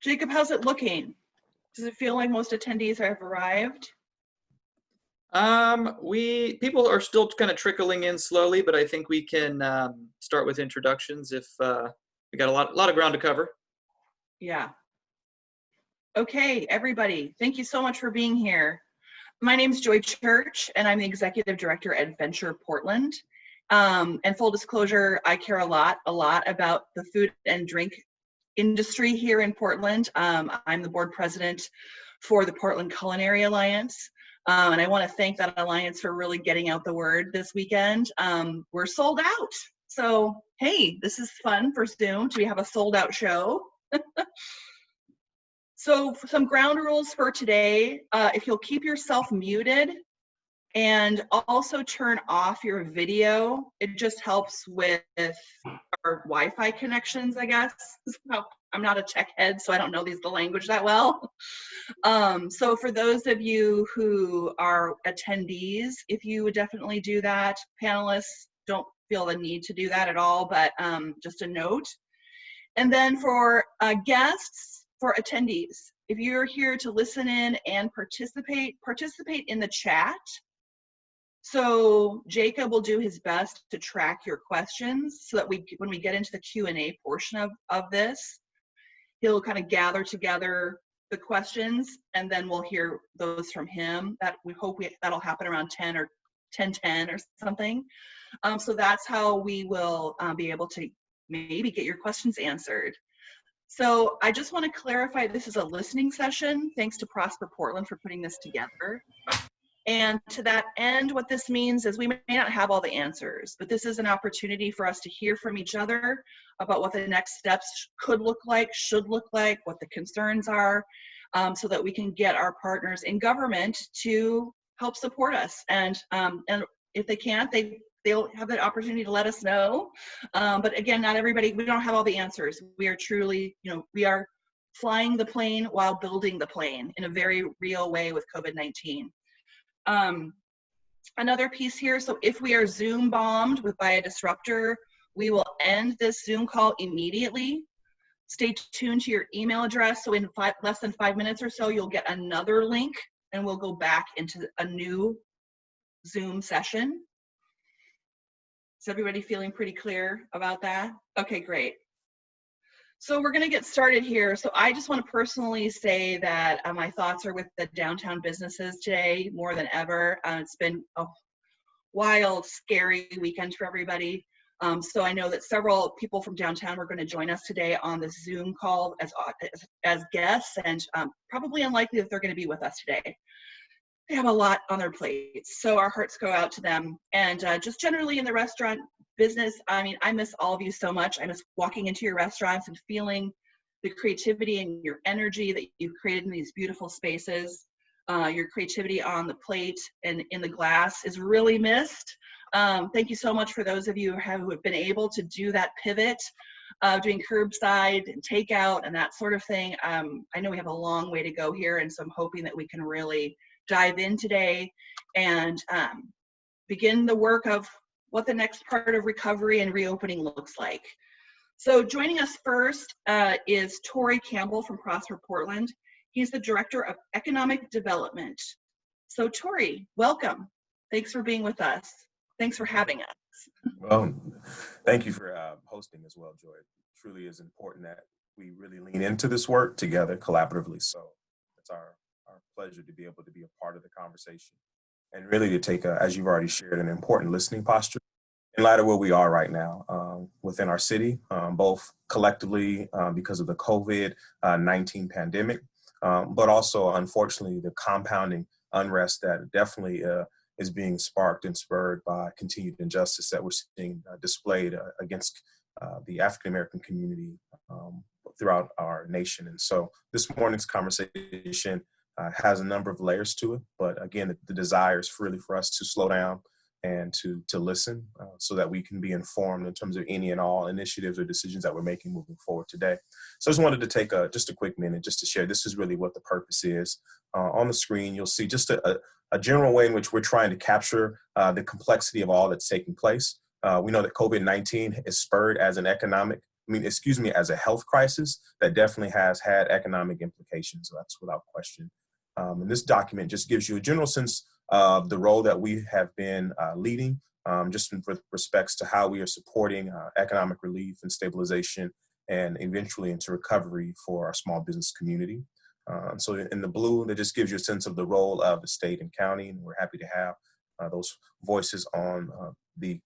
Jacob, how's it looking? Does it feel like most attendees have arrived? People are still kind of trickling in slowly, but I think we can start with introductions if we got a lot of ground to cover. Yeah. Okay, everybody, thank you so much for being here. My name is Joy Church, and I'm the Executive Director at Venture Portland. And full disclosure, I care a lot about the food and drink industry here in Portland. I'm the board president for the Portland Culinary Alliance. And I want to thank that alliance for really getting out the word this weekend. We're sold out. So, hey, this is fun for Zoom. We have a sold out show. So some ground rules for today. If you'll keep yourself muted and also turn off your video, it just helps with our Wi-Fi connections, I guess. I'm not a tech head, so I don't know the language that well. So for those of you who are attendees, if you would definitely do that. Panelists don't feel the need to do that at all, but just a note. And then for guests, for attendees, if you're here to listen in and participate in the chat. So Jacob will do his best to track your questions so that when we get into the Q&A portion of this, he'll kind of gather together the questions, and then we'll hear those from him. That we hope that'll happen around 10 or 10:10 or something. So that's how we will be able to maybe get your questions answered. So I just want to clarify, this is a listening session. Thanks to Prosper Portland for putting this together. And to that end, what this means is we may not have all the answers, but this is an opportunity for us to hear from each other about what the next steps could look like, should look like, what the concerns are, so that we can get our partners in government to help support us. And if they can't, they'll have the opportunity to let us know. But again, not everybody, we don't have all the answers. We are truly, we are flying the plane while building the plane in a very real way with COVID-19. Another piece here, so if we are Zoom bombed by a disruptor, we will end this Zoom call immediately. Stay tuned to your email address. So in less than 5 minutes or so, you'll get another link and we'll go back into a new Zoom session. Is everybody feeling pretty clear about that? Okay, great. So we're going to get started here. So I just want to personally say that my thoughts are with the downtown businesses today more than ever. It's been a wild, scary weekend for everybody. So I know that several people from downtown are going to join us today on this Zoom call as guests, and probably unlikely that they're going to be with us today. They have a lot on their plates, so our hearts go out to them. And just generally in the restaurant business, I mean, I miss all of you so much. I miss walking into your restaurants and feeling the creativity and your energy that you've created in these beautiful spaces. Your creativity on the plate and in the glass is really missed. Thank you so much for those of you who have been able to do that pivot, doing curbside and takeout and that sort of thing. I know we have a long way to go here, and so I'm hoping that we can really dive in today and begin the work of what the next part of recovery and reopening looks like. So joining us first is Tori Campbell from Prosper Portland. He's the Director of Economic Development. So Tori, welcome. Thanks for being with us. Thanks for having us. Well, thank you for hosting as well, Joy. It truly is important that we really lean into this work together collaboratively. So it's our pleasure to be able to be a part of the conversation and really to take, as you've already shared, an important listening posture in light of where we are right now within our city, both collectively because of the COVID-19 pandemic, but also, unfortunately, the compounding unrest that definitely is being sparked and spurred by continued injustice that we're seeing displayed against the African-American community throughout our nation. And so this morning's conversation has a number of layers to it, but again, the desire is really for us to slow down and to listen so that we can be informed in terms of any and all initiatives or decisions that we're making moving forward today. So I just wanted to take just a quick minute just to share, this is really what the purpose is. On the screen, you'll see just a general way in which we're trying to capture the complexity of all that's taking place. We know that COVID-19 is spurred as an economic as a health crisis that definitely has had economic implications. So that's without question. And this document just gives you a general sense of the role that we have been leading, just with respects to how we are supporting economic relief and stabilization and eventually into recovery for our small business community. So in the blue, that just gives you a sense of the role of the state and county, and we're happy to have those voices on the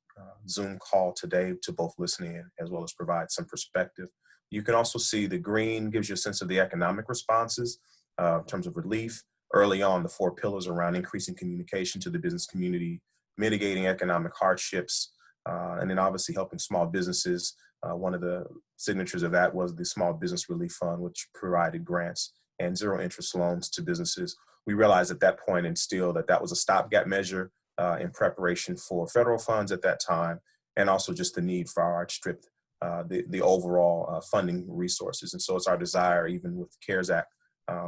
Zoom call today to both listen in as well as provide some perspective. You can also see the green gives you a sense of the economic responses in terms of relief. Early on, the 4 pillars around increasing communication to the business community, mitigating economic hardships, and then obviously helping small businesses. One of the signatures of that was the Small Business Relief Fund, which provided grants and zero interest loans to businesses. We realized at that point and still that was a stopgap measure in preparation for federal funds at that time, and also just the need for our outstrip the overall funding resources. And so it's our desire, even with CARES Act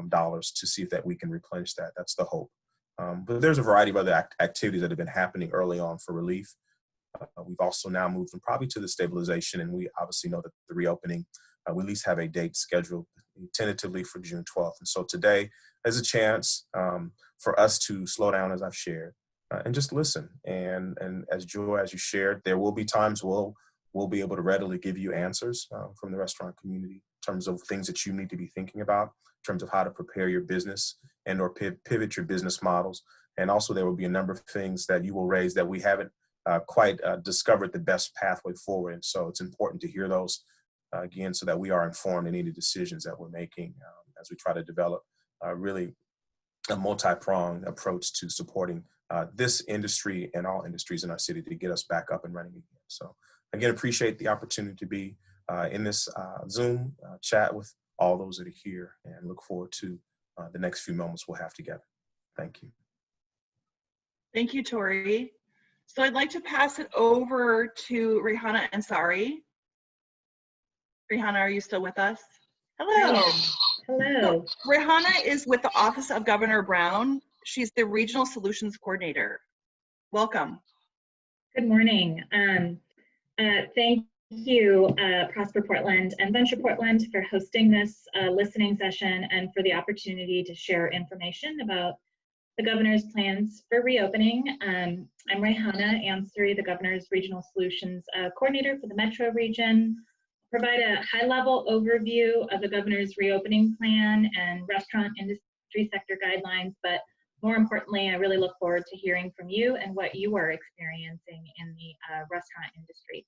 dollars, to see if that we can replenish that. That's the hope. But there's a variety of other activities that have been happening early on for relief. We've also now moved from probably to the stabilization, and we obviously know that the reopening, we at least have a date scheduled tentatively for June 12th. And so today is a chance for us to slow down, as I've shared, and just listen. And as Joy, as you shared, there will be times we'll be able to readily give you answers from the restaurant community in terms of things that you need to be thinking about, in terms of how to prepare your business and or pivot your business models. And also there will be a number of things that you will raise that we haven't quite discovered the best pathway forward. And so it's important to hear those again, so that we are informed in any decisions that we're making as we try to develop really a multi-pronged approach to supporting this industry and all industries in our city to get us back up and running again. So again, appreciate the opportunity to be in this Zoom chat with all those that are here, and look forward to the next few moments we'll have together. Thank you. Thank you, Tori. So I'd like to pass it over to Rihanna Ansari. Rihanna, are you still with us? Hello. Hello. So, Rihanna is with the Office of Governor Brown. She's the Regional Solutions Coordinator. Welcome. Good morning. Thank you, Prosper Portland and Venture Portland, for hosting this listening session and for the opportunity to share information about the governor's plans for reopening. I'm Rihanna Ansari, the governor's Regional Solutions Coordinator for the Metro region. Provide a high-level overview of the governor's reopening plan and restaurant industry sector guidelines, but more importantly, I really look forward to hearing from you and what you are experiencing in the restaurant industry.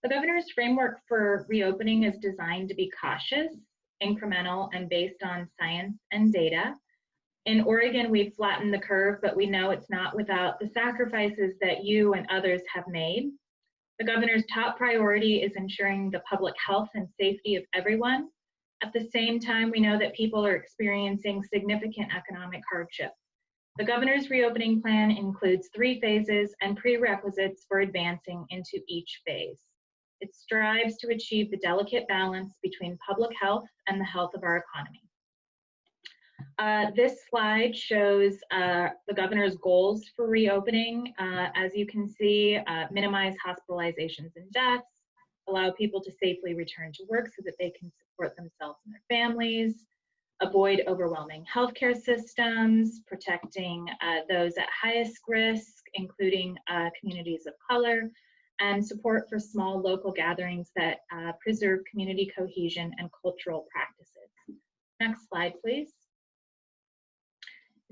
The governor's framework for reopening is designed to be cautious, incremental, and based on science and data. In Oregon, we've flattened the curve, but we know it's not without the sacrifices that you and others have made. The governor's top priority is ensuring the public health and safety of everyone. At the same time, we know that people are experiencing significant economic hardship. The governor's reopening plan includes 3 phases and prerequisites for advancing into each phase. It strives to achieve the delicate balance between public health and the health of our economy. This slide shows the governor's goals for reopening. As you can see, minimize hospitalizations and deaths, allow people to safely return to work so that they can support themselves and their families, avoid overwhelming healthcare systems, protecting those at highest risk, including communities of color, and support for small local gatherings that preserve community cohesion and cultural practices. Next slide, please.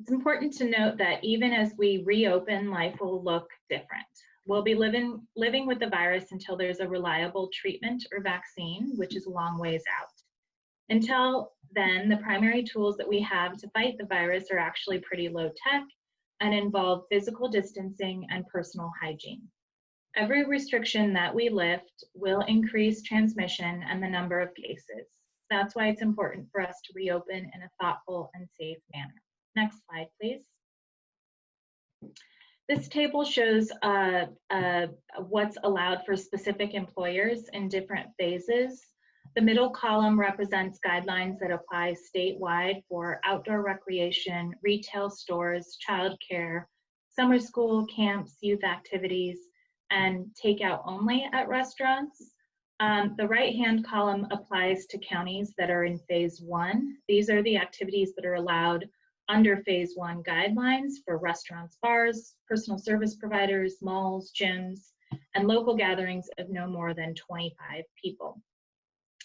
It's important to note that even as we reopen, life will look different. We'll be living with the virus until there's a reliable treatment or vaccine, which is a long ways out. Until then, the primary tools that we have to fight the virus are actually pretty low tech and involve physical distancing and personal hygiene. Every restriction that we lift will increase transmission and the number of cases. That's why it's important for us to reopen in a thoughtful and safe manner. Next slide, please. This table shows what's allowed for specific employers in different phases. The middle column represents guidelines that apply statewide for outdoor recreation, retail stores, childcare, summer school, camps, youth activities, and takeout only at restaurants. The right-hand column applies to counties that are in phase 1. These are the activities that are allowed under phase 1 guidelines for restaurants, bars, personal service providers, malls, gyms, and local gatherings of no more than 25 people.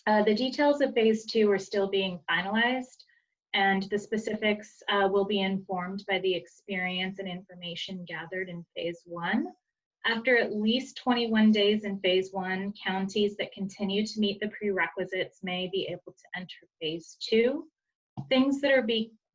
The details of phase 2 are still being finalized, and the specifics will be informed by the experience and information gathered in phase 1. After at least 21 days in phase 1, counties that continue to meet the prerequisites may be able to enter phase 2. Things that are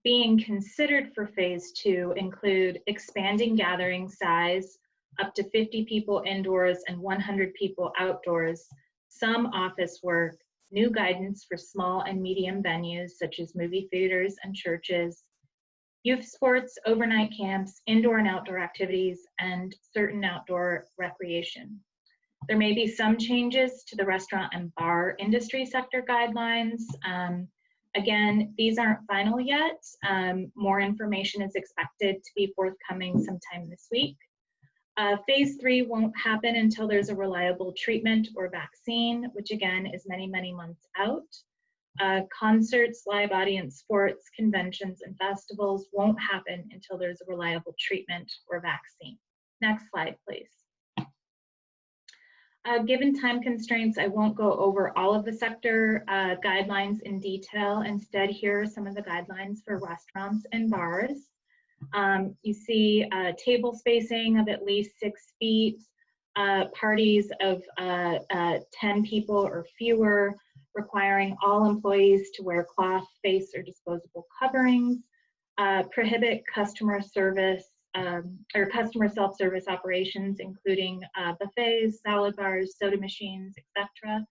being considered for phase 2 include expanding gathering size up to 50 people indoors and 100 people outdoors, some office work, new guidance for small and medium venues such as movie theaters and churches, youth sports, overnight camps, indoor and outdoor activities, and certain outdoor recreation. There may be some changes to the restaurant and bar industry sector guidelines. Again, these aren't final yet. More information is expected to be forthcoming sometime this week. Phase 3 won't happen until there's a reliable treatment or vaccine, which again is many, many months out. Concerts, live audience sports, conventions, and festivals won't happen until there's a reliable treatment or vaccine. Next slide, please. Given time constraints, I won't go over all of the sector guidelines in detail. Instead, here are some of the guidelines for restaurants and bars. You see table spacing of at least 6 feet, parties of 10 people or fewer, requiring all employees to wear cloth, face, or disposable coverings, prohibit customer service or customer self-service operations, including buffets, salad bars, soda machines, etc.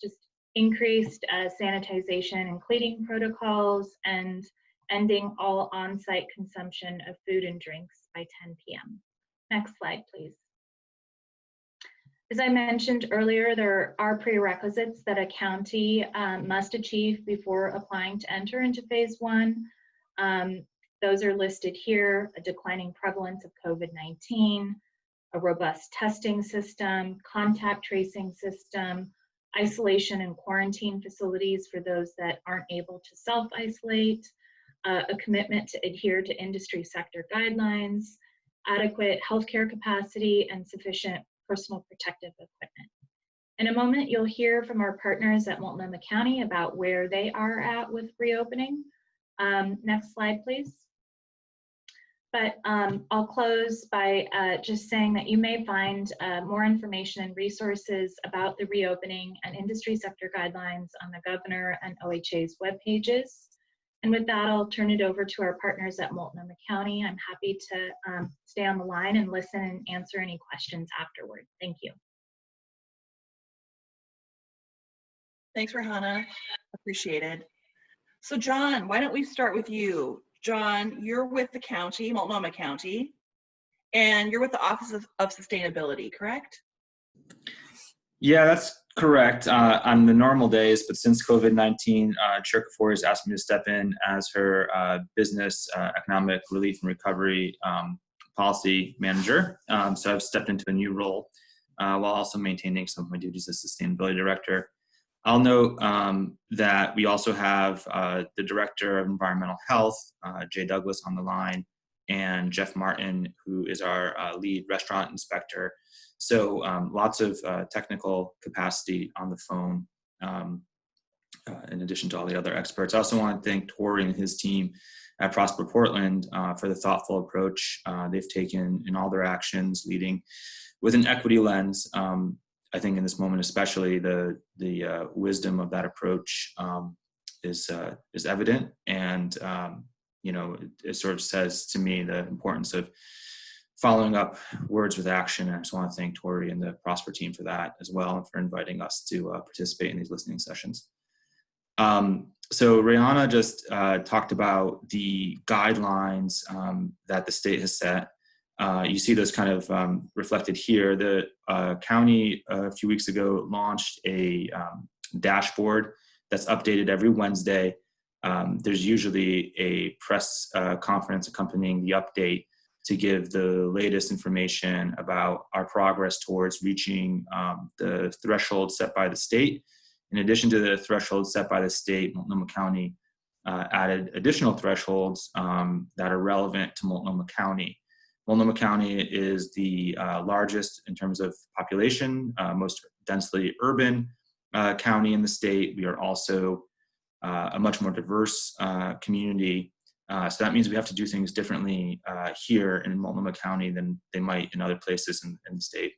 Just increased sanitization and cleaning protocols, and ending all on-site consumption of food and drinks by 10 p.m. Next slide, please. As I mentioned earlier, there are prerequisites that a county must achieve before applying to enter into phase 1. Those are listed here: a declining prevalence of COVID-19, a robust testing system, contact tracing system, isolation and quarantine facilities for those that aren't able to self-isolate, a commitment to adhere to industry sector guidelines, adequate healthcare capacity, and sufficient personal protective equipment. In a moment, you'll hear from our partners at Multnomah County about where they are at with reopening. Next slide, please. But I'll close by just saying that you may find more information and resources about the reopening and industry sector guidelines on the Governor and OHA's web pages. And with that, I'll turn it over to our partners at Multnomah County. I'm happy to stay on the line and listen and answer any questions afterward. Thank you. Thanks, Rahana. Appreciated. So John, why don't we start with you? John, you're with the county, Multnomah County, and you're with the Office of Sustainability, correct? Yeah, that's correct on the normal days, but since COVID-19, Chair Kaffour has asked me to step in as her business, economic relief and recovery policy manager. So I've stepped into a new role while also maintaining some of my duties as sustainability director. I'll note that we also have the Director of Environmental Health, Jay Douglas, on the line, and Jeff Martin, who is our lead restaurant inspector. So lots of technical capacity on the phone, in addition to all the other experts. I also want to thank Tori and his team at Prosper Portland for the thoughtful approach they've taken in all their actions, leading with an equity lens. I think in this moment, especially, the wisdom of that approach is evident, and you know, it sort of says to me the importance of following up words with action. And I just want to thank Tori and the Prosper team for that as well, and for inviting us to participate in these listening sessions. So Rihanna just talked about the guidelines that the state has set. You see those kind of reflected here. The county a few weeks ago launched a dashboard that's updated every Wednesday. There's usually a press conference accompanying the update. to give the latest information about our progress towards reaching the threshold set by the state. In addition to the threshold set by the state, Multnomah County added additional thresholds that are relevant to Multnomah County. Multnomah County is the largest in terms of population, most densely urban county in the state. We are also a much more diverse community. So that means we have to do things differently here in Multnomah County than they might in other places in the state.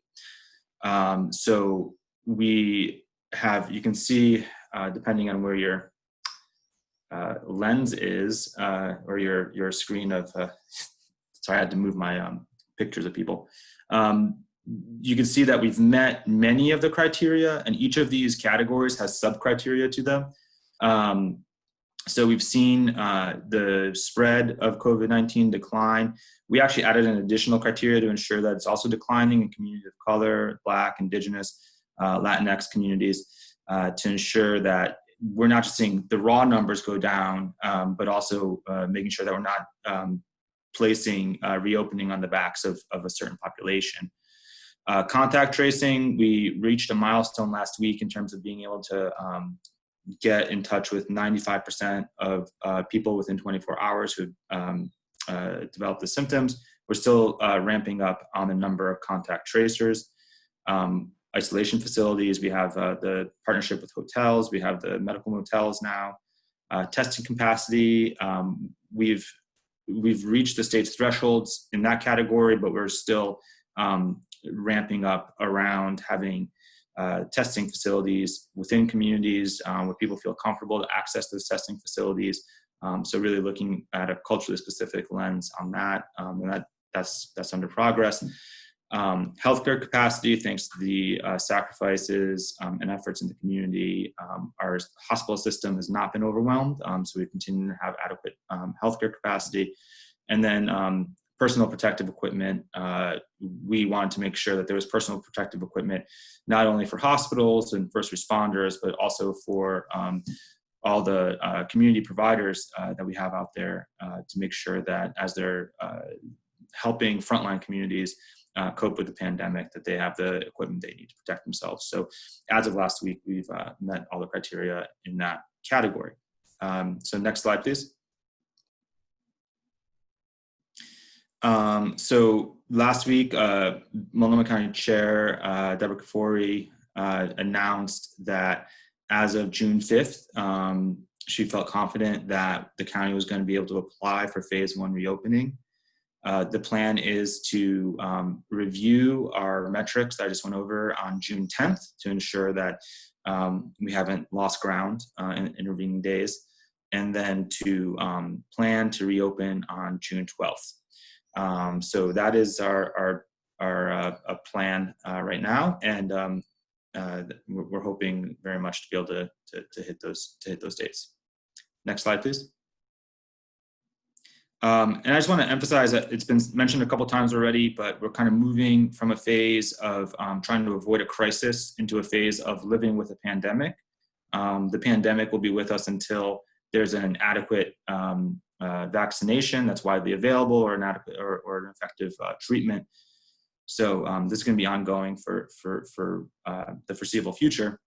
So we have, you can see, depending on where your lens is, or your screen of, sorry, I had to move my pictures of people. You can see that we've met many of the criteria, and each of these categories has sub-criteria to them. So we've seen the spread of COVID-19 decline. We actually added an additional criteria to ensure that it's also declining in communities of color, Black, Indigenous, Latinx communities, to ensure that we're not just seeing the raw numbers go down, but also making sure that we're not placing reopening on the backs of a certain population. Contact tracing, we reached a milestone last week in terms of being able to get in touch with 95% of people within 24 hours who developed the symptoms. We're still ramping up on the number of contact tracers. Isolation facilities, we have the partnership with hotels, we have the medical motels now. Testing capacity, we've reached the state's thresholds in that category, but we're still ramping up around having testing facilities within communities where people feel comfortable to access those testing facilities. So really looking at a culturally specific lens on that, and that's under progress. Healthcare capacity, thanks to the sacrifices and efforts in the community, our hospital system has not been overwhelmed, so we continue to have adequate healthcare capacity. And then personal protective equipment, we wanted to make sure that there was personal protective equipment, not only for hospitals and first responders, but also for all the community providers that we have out there to make sure that as they're helping frontline communities cope with the pandemic, that they have the equipment they need to protect themselves. So as of last week, we've met all the criteria in that category. So next slide, please. So last week, Multnomah County Chair Deborah Kafoury announced that as of June 5th, she felt confident that the county was going to be able to apply for phase 1 reopening. The plan is to review our metrics that I just went over on June 10th to ensure that we haven't lost ground in intervening days, and then to plan to reopen on June 12th. So that is our plan right now, and we're hoping very much to be able to hit those dates. Next slide, please. And I just want to emphasize that it's been mentioned a couple times already, but we're kind of moving from a phase of trying to avoid a crisis into a phase of living with a pandemic. The pandemic will be with us until there's an adequate vaccination that's widely available, or an adequate or an effective treatment. So this is going to be ongoing for the foreseeable future.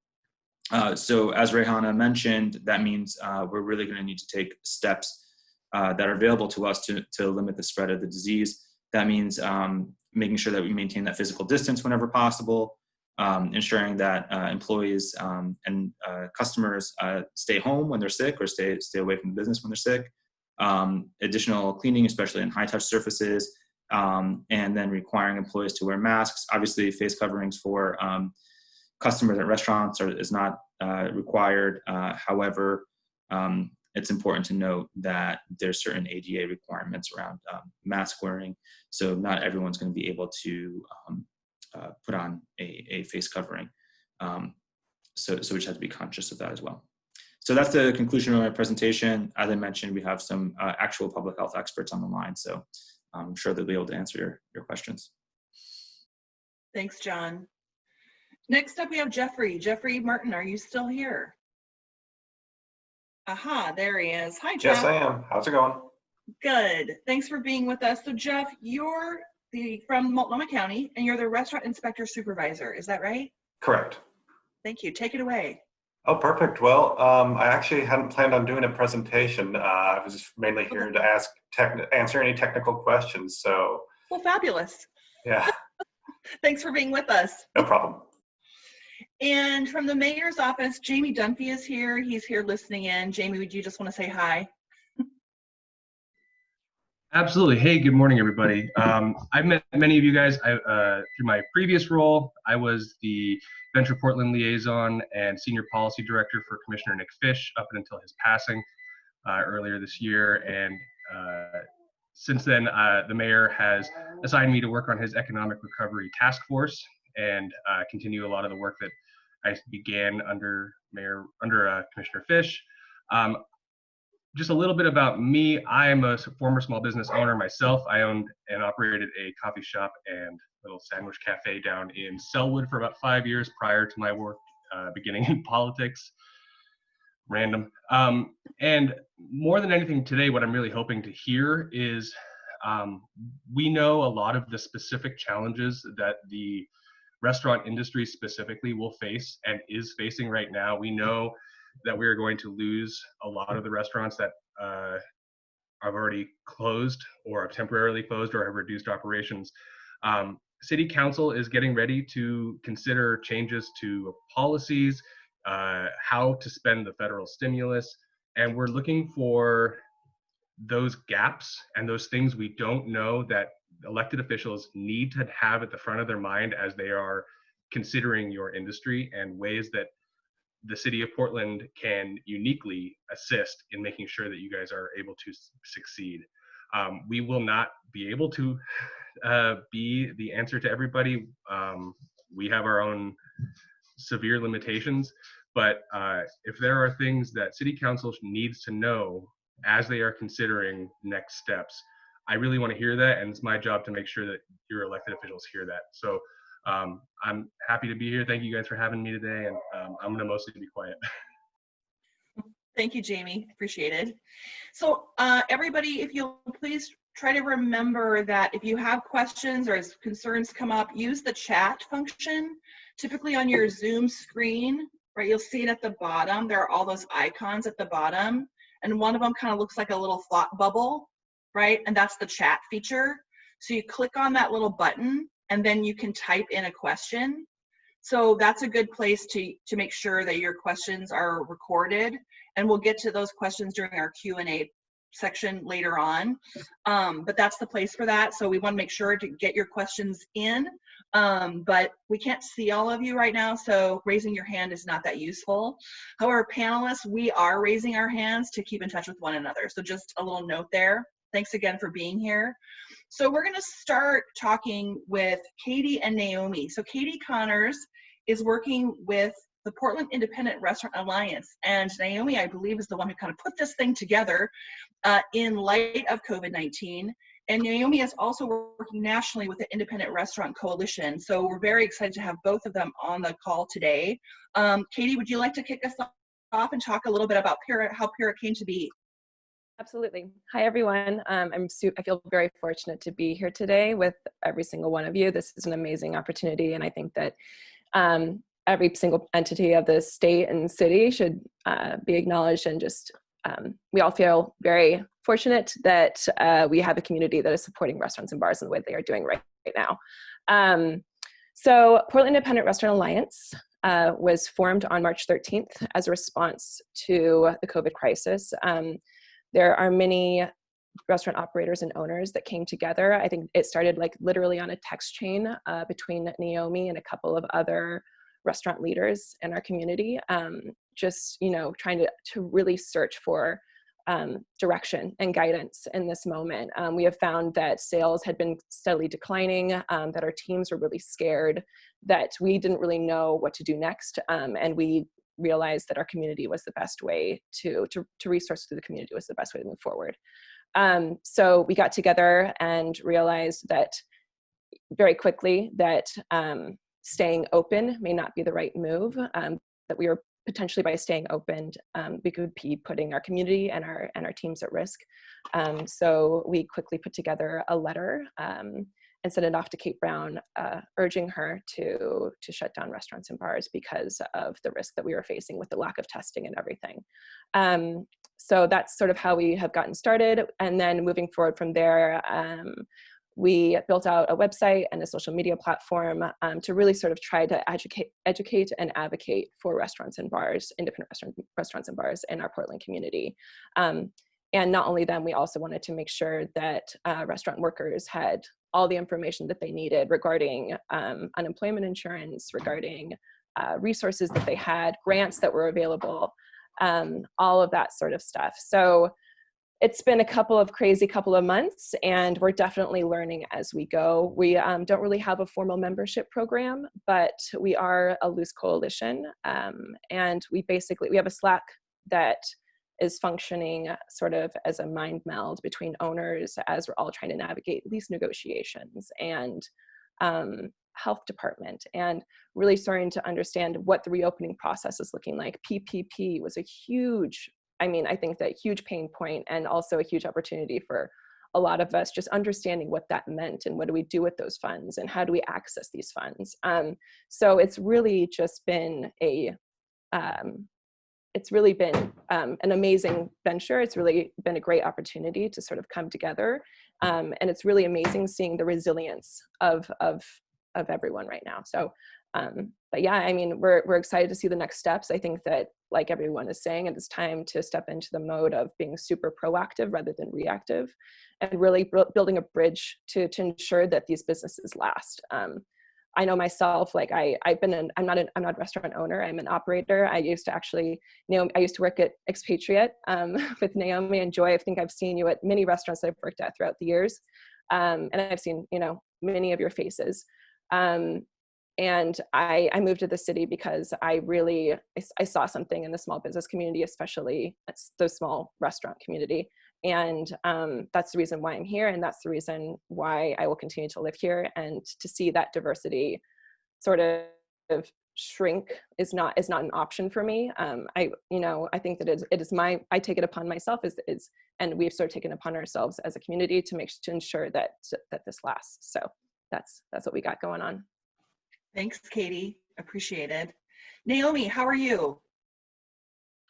So as Rehana mentioned, that means we're really going to need to take steps that are available to us to limit the spread of the disease. That means making sure that we maintain that physical distance whenever possible, ensuring that employees and customers stay home when they're sick, or stay away from the business when they're sick. Additional cleaning, especially in high-touch surfaces, and then requiring employees to wear masks. Obviously, face coverings for customers at restaurants is not required. However, it's important to note that there's certain ADA requirements around mask wearing, so not everyone's going to be able to put on a face covering. So we just have to be conscious of that as well. So that's the conclusion of my presentation. As I mentioned, we have some actual public health experts on the line, so I'm sure they'll be able to answer your questions. Thanks, John. Next up, we have Jeffrey. Jeffrey Martin, are you still here? Aha, there he is. Hi, Jeff. Yes, I am. How's it going? Good. Thanks for being with us. So Jeff, you're from Multnomah County, and you're the restaurant inspector supervisor. Is that right? Correct. Thank you. Take it away. Oh, perfect. Well, I actually hadn't planned on doing a presentation. I was mainly here to answer any technical questions. So. Well, fabulous. Yeah. Thanks for being with us. No problem. And from the mayor's office, Jamie Dunphy is here. He's here listening in. Jamie, would you just want to say hi? Absolutely. Hey, good morning, everybody. I've met many of you guys through my previous role. I was the Venture Portland liaison and senior policy director for Commissioner Nick Fish up until his passing earlier this year. And since then, the mayor has assigned me to work on his economic recovery task force and continue a lot of the work that I began under Commissioner Fish. Just a little bit about me. I am a former small business owner myself. I owned and operated a coffee shop and little sandwich cafe down in Selwood for about 5 years prior to my work beginning in politics. Random. And more than anything today, what I'm really hoping to hear is we know a lot of the specific challenges that the restaurant industry specifically will face and is facing right now. We know that we are going to lose a lot of the restaurants that have already closed or have temporarily closed or have reduced operations. City Council is getting ready to consider changes to policies, how to spend the federal stimulus, and we're looking for those gaps and those things we don't know that elected officials need to have at the front of their mind as they are considering your industry, and ways that the city of Portland can uniquely assist in making sure that you guys are able to succeed. We will not be able to be the answer to everybody. We have our own severe limitations, but if there are things that City Council needs to know as they are considering next steps, I really want to hear that, and it's my job to make sure that your elected officials hear that. So I'm happy to be here. Thank you guys for having me today, and I'm going to mostly be quiet. Thank you, Jamie. Appreciated. So everybody, if you'll please try to remember that if you have questions or as concerns come up, use the chat function. Typically on your Zoom screen, right, you'll see it at the bottom. There are all those icons at the bottom, and one of them kind of looks like a little thought bubble, right? And that's the chat feature. So you click on that little button, and then you can type in a question. So that's a good place to make sure that your questions are recorded, and we'll get to those questions during our Q&A section later on. But that's the place for that. So we want to make sure to get your questions in, but we can't see all of you right now, so raising your hand is not that useful. However, panelists, we are raising our hands to keep in touch with one another. So just a little note there. Thanks again for being here. So we're going to start talking with Katie and Naomi. So Katie Connors is working with the Portland Independent Restaurant Alliance, and Naomi, I believe, is the one who kind of put this thing together in light of COVID-19. And Naomi is also working nationally with the Independent Restaurant Coalition. So we're very excited to have both of them on the call today. Katie, would you like to kick us off and talk a little bit about how Pura came to be? Absolutely. Hi, everyone. I feel very fortunate to be here today with every single one of you. This is an amazing opportunity, and I think that every single entity of the state and city should be acknowledged, and just we all feel very fortunate that we have a community that is supporting restaurants and bars in the way they are doing right now. So Portland Independent Restaurant Alliance was formed on March 13th as a response to the COVID crisis. There are many restaurant operators and owners that came together. I think it started like literally on a text chain between Naomi and a couple of other restaurant leaders in our community, just, you know, trying to really search for direction and guidance in this moment. We have found that sales had been steadily declining, that our teams were really scared, that we didn't really know what to do next, and we realized that our community was the best way to resource to the community was the best way to move forward. So we got together and realized that very quickly that staying open may not be the right move, that we were potentially by staying open, we could be putting our community and our teams at risk. So we quickly put together a letter and sent it off to Kate Brown, urging her to shut down restaurants and bars because of the risk that we were facing with the lack of testing and everything. So that's sort of how we have gotten started. And then moving forward from there, we built out a website and a social media platform to really sort of try to educate and advocate for restaurants and bars, independent restaurants and bars in our Portland community. And not only them, we also wanted to make sure that restaurant workers had all the information that they needed regarding unemployment insurance, regarding resources that they had, grants that were available, all of that sort of stuff. So it's been a crazy couple of months, and we're definitely learning as we go. We don't really have a formal membership program, but we are a loose coalition. And we have a Slack that is functioning sort of as a mind meld between owners as we're all trying to navigate lease negotiations and health department, and really starting to understand what the reopening process is looking like. PPP was a huge, I think that huge pain point, and also a huge opportunity for a lot of us just understanding what that meant and what do we do with those funds and how do we access these funds. So it's really just been an amazing venture. It's really been a great opportunity to sort of come together. And it's really amazing seeing the resilience of everyone right now. So, but yeah, we're excited to see the next steps. I think that, like everyone is saying, it's time to step into the mode of being super proactive rather than reactive, and really building a bridge to ensure that these businesses last. I know myself, like I'm not a restaurant owner, I'm an operator. I used to work at Expatriate with Naomi and Joy. I think I've seen you at many restaurants that I've worked at throughout the years. And I've seen, many of your faces. And I moved to the city because I saw something in the small business community, especially the small restaurant community. And that's the reason why I'm here. And that's the reason why I will continue to live here. And to see that diversity sort of shrink is not an option for me. I think that I take it upon myself and we've sort of taken upon ourselves as a community to ensure that this lasts. So that's what we got going on. Thanks, Katie. Appreciated. Naomi, how are you?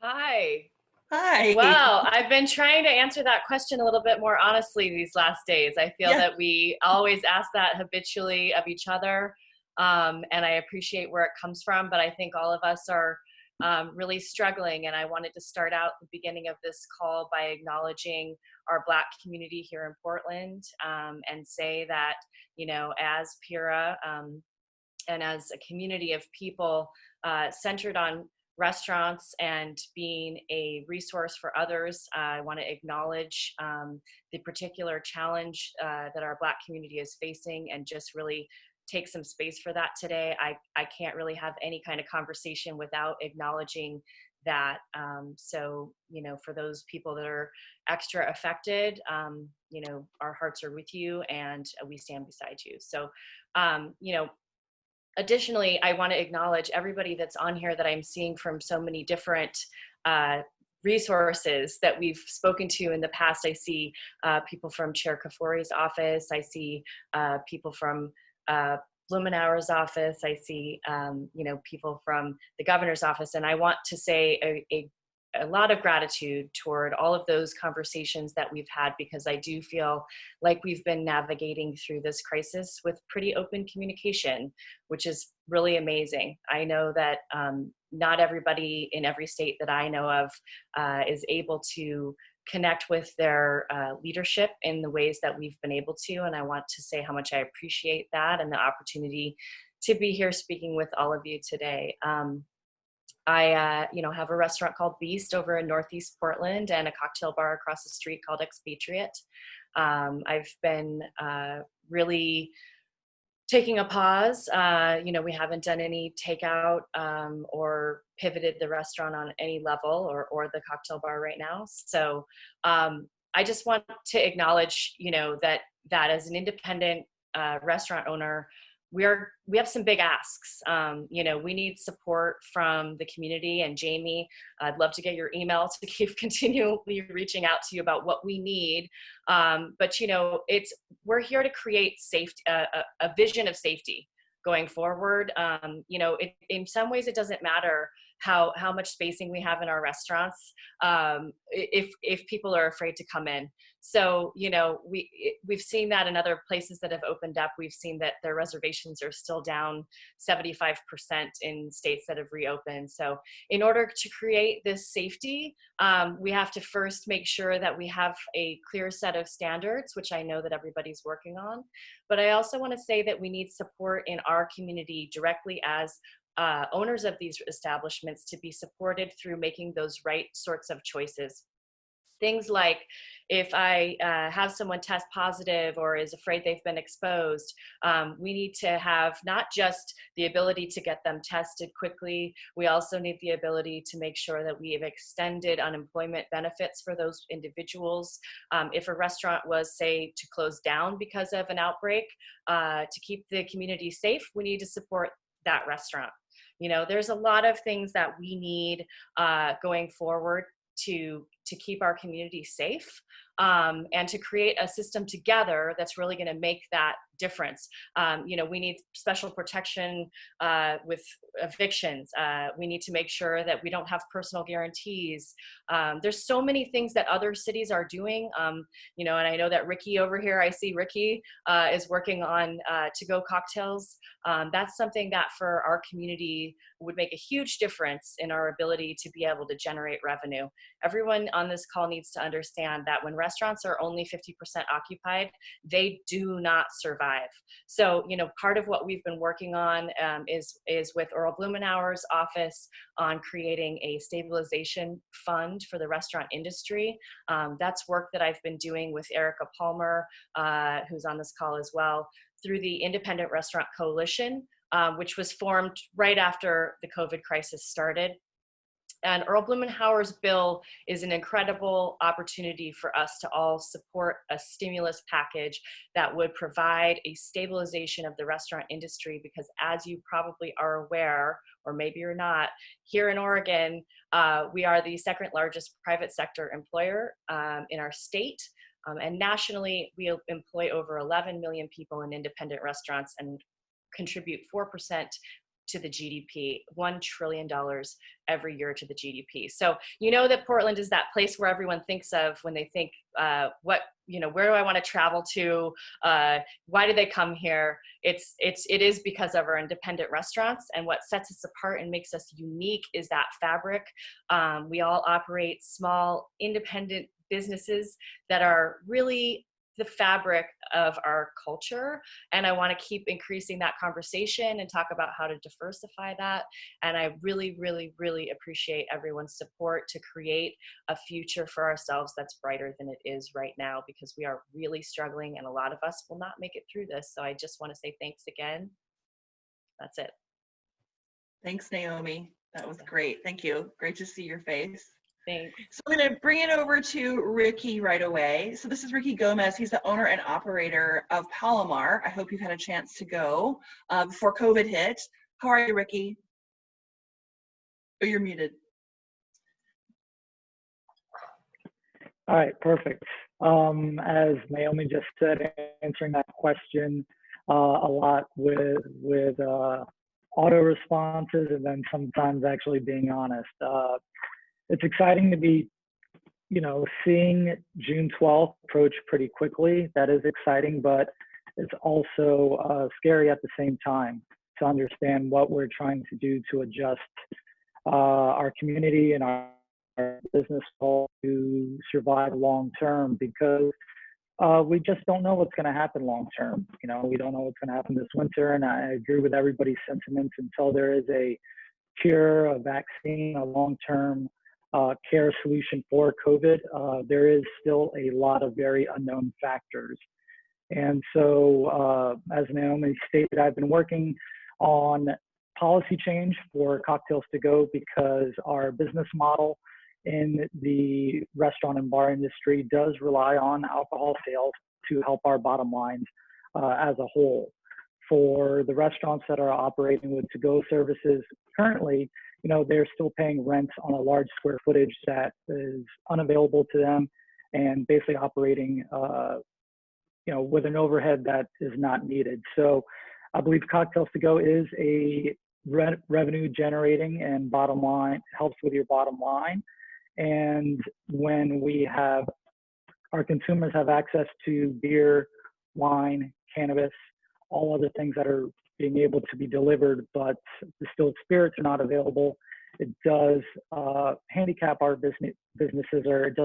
Hi. Hi. Well, I've been trying to answer that question a little bit more honestly these last days. I feel that we always ask that habitually of each other, and I appreciate where it comes from, but I think all of us are really struggling, and I wanted to start out the beginning of this call by acknowledging our Black community here in Portland, and say that, as PIRA and as a community of people centered on restaurants and being a resource for others, I want to acknowledge the particular challenge that our Black community is facing, and just really take some space for that today. I can't really have any kind of conversation without acknowledging that. So, for those people that are extra affected, our hearts are with you and we stand beside you. So, additionally, I want to acknowledge everybody that's on here that I'm seeing from so many different resources that we've spoken to in the past. I see people from Chair Kafori's office. I see people from Blumenauer's office. I see, people from the governor's office. And I want to say a lot of gratitude toward all of those conversations that we've had, because I do feel like we've been navigating through this crisis with pretty open communication, which is really amazing. I know that not everybody in every state that I know of is able to connect with their leadership in the ways that we've been able to. And I want to say how much I appreciate that and the opportunity to be here speaking with all of you today. I have a restaurant called Beast over in Northeast Portland and a cocktail bar across the street called Expatriate. I've been really taking a pause. We haven't done any takeout or pivoted the restaurant on any level or the cocktail bar right now. So I just want to acknowledge, that as an independent restaurant owner, we have some big asks. You know, we need support from the community, and Jamie, I'd love to get your email to keep continually reaching out to you about what we need. But you know, we're here to create safety, a vision of safety going forward. You know, in some ways it doesn't matter how much spacing we have in our restaurants, if people are afraid to come in. So, you know, we've seen that in other places that have opened up. We've seen that their reservations are still down 75% in states that have reopened. So in order to create this safety, we have to first make sure that we have a clear set of standards, which I know that everybody's working on. But I also want to say that we need support in our community directly as owners of these establishments to be supported through making those right sorts of choices. Things like if I have someone test positive or is afraid they've been exposed, we need to have not just the ability to get them tested quickly, we also need the ability to make sure that we have extended unemployment benefits for those individuals. If a restaurant was, say, to close down because of an outbreak, to keep the community safe, we need to support that restaurant. You know, there's a lot of things that we need going forward to keep our community safe, and to create a system together that's really going to make that difference. You know, we need special protection with evictions. We need to make sure that we don't have personal guarantees. There's so many things that other cities are doing, you know, and I know that Ricky over here, I see Ricky is working on to-go cocktails. That's something that for our community would make a huge difference in our ability to be able to generate revenue. Everyone on this call needs to understand that when restaurants are only 50% occupied, they do not survive. So, you know, part of what we've been working on is with Earl Blumenauer's office on creating a stabilization fund for the restaurant industry. That's work that I've been doing with Erica Palmer, who's on this call as well, through the Independent Restaurant Coalition, which was formed right after the COVID crisis started. And Earl Blumenauer's bill is an incredible opportunity for us to all support a stimulus package that would provide a stabilization of the restaurant industry, because as you probably are aware, or maybe you're not, here in Oregon, we are the second largest private sector employer in our state. And nationally, we employ over 11 million people in independent restaurants and contribute 4% to the GDP, $1 trillion every year to the GDP. So you know that Portland is that place where everyone thinks of when they think, where do I want to travel to? Why do they come here? It is because of our independent restaurants, and what sets us apart and makes us unique is that fabric. We all operate small independent businesses that are really the fabric of our culture, and I want to keep increasing that conversation and talk about how to diversify that. And I really, really, really appreciate everyone's support to create a future for ourselves that's brighter than it is right now, because we are really struggling and a lot of us will not make it through this. So I just want to say thanks again. That's it. Thanks, Naomi. That was great. Thank you. Great to see your face. Thanks. So I'm going to bring it over to Ricky right away. So this is Ricky Gomez. He's the owner and operator of Palomar. I hope you've had a chance to go before COVID hit. How are you, Ricky? Oh, you're muted. All right, perfect. As Naomi just said, answering that question a lot with auto responses, and then sometimes actually being honest. It's exciting to be, seeing June 12th approach pretty quickly. That is exciting, but it's also scary at the same time to understand what we're trying to do to adjust our community and our business to survive long term, because we just don't know what's going to happen long term. We don't know what's going to happen this winter, and I agree with everybody's sentiments. Until there is a cure, a vaccine, a long-term care solution for COVID, there is still a lot of very unknown factors. And so, as Naomi stated, I've been working on policy change for Cocktails to Go, because our business model in the restaurant and bar industry does rely on alcohol sales to help our bottom lines as a whole. for the restaurants that are operating with to-go services currently, they're still paying rent on a large square footage that is unavailable to them, and basically operating, with an overhead that is not needed. So I believe Cocktails to Go is a revenue generating and bottom line, helps with your bottom line. And when our consumers have access to beer, wine, cannabis, all other things that are being able to be delivered, but distilled spirits are not available, it does handicap our businesses, or it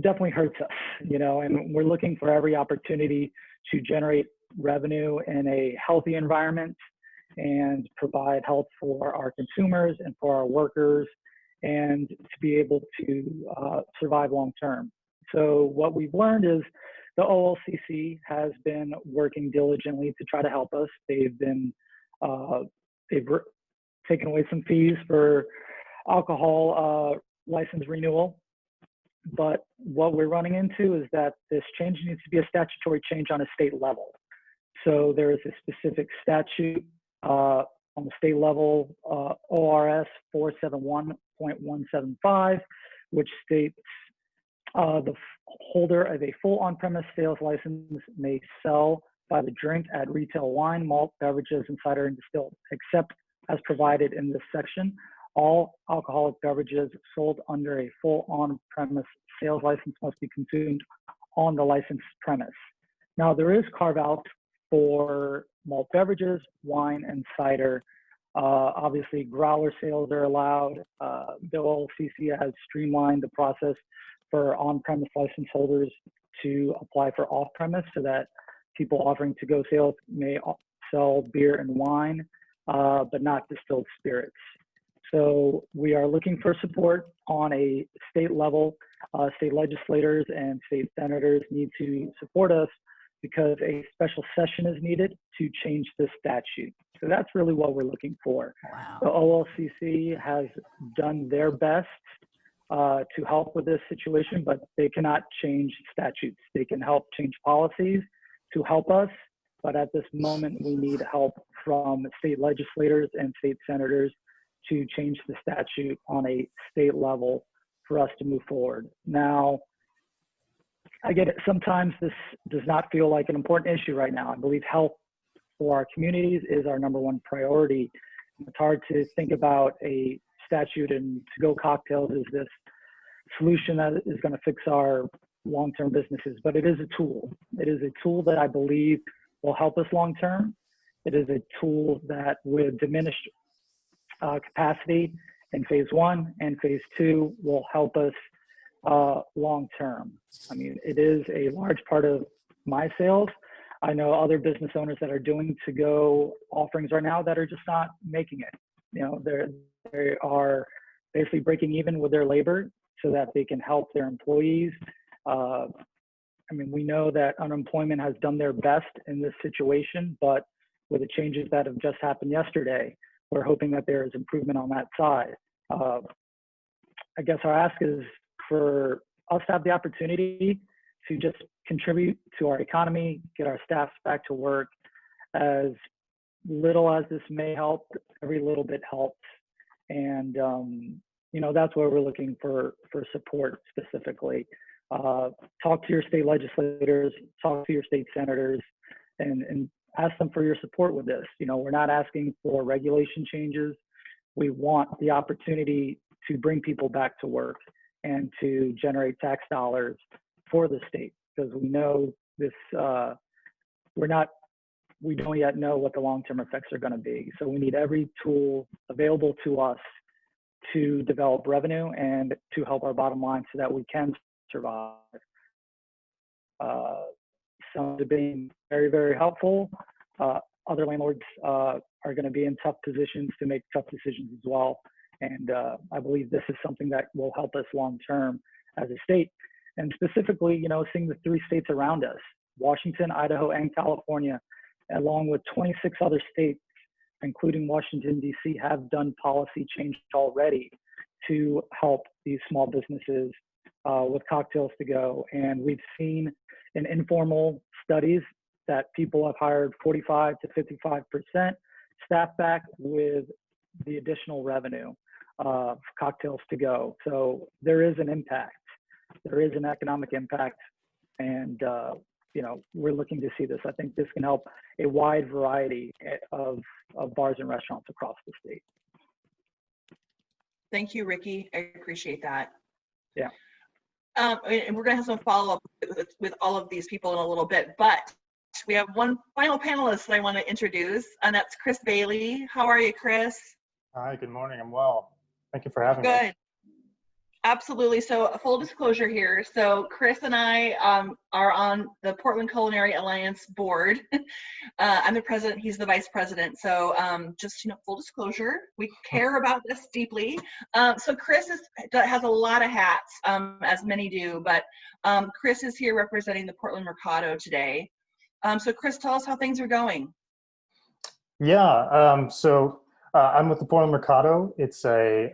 definitely hurts us, and we're looking for every opportunity to generate revenue in a healthy environment and provide health for our consumers and for our workers, and to be able to survive long term. So what we've learned is the OLCC has been working diligently to try to help us. They've taken away some fees for alcohol license renewal. But what we're running into is that this change needs to be a statutory change on a state level. So there is a specific statute on the state level, ORS 471.175, which states the holder of a full on-premise sales license may sell by the drink at retail wine, malt, beverages, and cider and distilled, except as provided in this section. All alcoholic beverages sold under a full on-premise sales license must be consumed on the licensed premise. Now, there is carve-out for malt beverages, wine, and cider. Obviously, growler sales are allowed. The OLCC has streamlined the process for on-premise license holders to apply for off-premise, so that people offering to-go sales may sell beer and wine, but not distilled spirits. So we are looking for support on a state level. State legislators and state senators need to support us, because a special session is needed to change the statute. So that's really what we're looking for. Wow. The OLCC has done their best to help with this situation, but they cannot change statutes. They can help change policies to help us, but at this moment we need help from state legislators and state senators to change the statute on a state level for us to move forward. Now, I get it, sometimes this does not feel like an important issue right now. I believe health for our communities is our #1 priority. It's hard to think about a statute and to-go cocktails as this solution that is going to fix our long-term businesses, but it is a tool. It is a tool that I believe will help us long-term. It is a tool that with diminished capacity in phase 1 and phase 2 will help us long-term. I mean, it is a large part of my sales. I know other business owners that are doing to-go offerings right now that are just not making it. They are basically breaking even with their labor so that they can help their employees. We know that unemployment has done their best in this situation, but with the changes that have just happened yesterday, we're hoping that there is improvement on that side. I guess our ask is for us to have the opportunity to just contribute to our economy, get our staff back to work. As little as this may help, every little bit helps. And, that's where we're looking for support specifically. Talk to your state legislators, talk to your state senators, and ask them for your support with this. We're not asking for regulation changes. We want the opportunity to bring people back to work and to generate tax dollars for the state, because we know this, we don't yet know what the long-term effects are going to be. So we need every tool available to us to develop revenue and to help our bottom line so that we can survive. Some are being very, very helpful. Other landlords are going to be in tough positions to make tough decisions as well. And I believe this is something that will help us long-term as a state. And specifically, seeing the 3 states around us, Washington, Idaho, and California, along with 26 other states, including Washington, D.C., have done policy change already to help these small businesses with Cocktails to Go. And we've seen in informal studies that people have hired 45 to 55% staff back with the additional revenue of cocktails to go. So there is an impact. There is an economic impact, and you know, we're looking to see this. I think this can help a wide variety of bars and restaurants across the state. Thank you, Ricky. I appreciate that. Yeah. And we're going to have some follow-up with all of these people in a little bit, but we have one final panelist that I want to introduce, and that's Chris Bailey. How are you, Chris? Hi, good morning. I'm well. Thank you for having me. Good. Absolutely. So a full disclosure here. So Chris and I are on the Portland Culinary Alliance board. I'm the president, he's the vice president. So just, you know, full disclosure, we care about this deeply. So Chris has a lot of hats, as many do, but Chris is here representing the Portland Mercado today. So Chris, tell us how things are going. Yeah, I'm with the Portland Mercado. It's a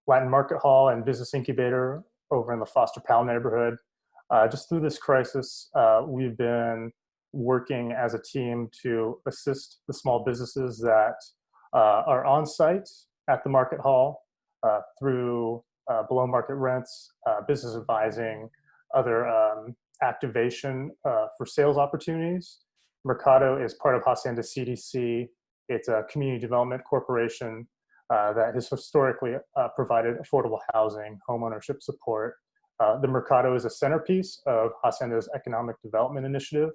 Latin market hall and business incubator over in the Foster Powell neighborhood. Just through this crisis, we've been working as a team to assist the small businesses that are on site at the market hall through below market rents, business advising, other activation for sales opportunities. Mercado is part of Hacienda CDC. It's a community development corporation that has historically provided affordable housing, homeownership support. The Mercado is a centerpiece of Hacienda's economic development initiative.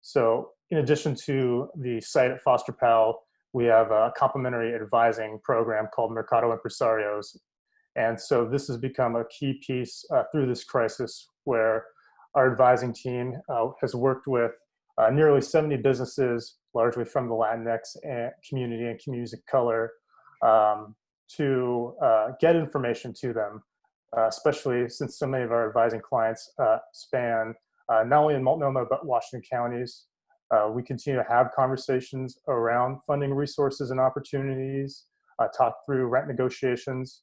So in addition to the site at Foster Powell, we have a complementary advising program called Mercado Empresarios. And so this has become a key piece through this crisis, where our advising team has worked with nearly 70 businesses, largely from the Latinx community and communities of color, to get information to them, especially since so many of our advising clients span not only in Multnomah, but Washington counties. We continue to have conversations around funding resources and opportunities, talk through rent negotiations,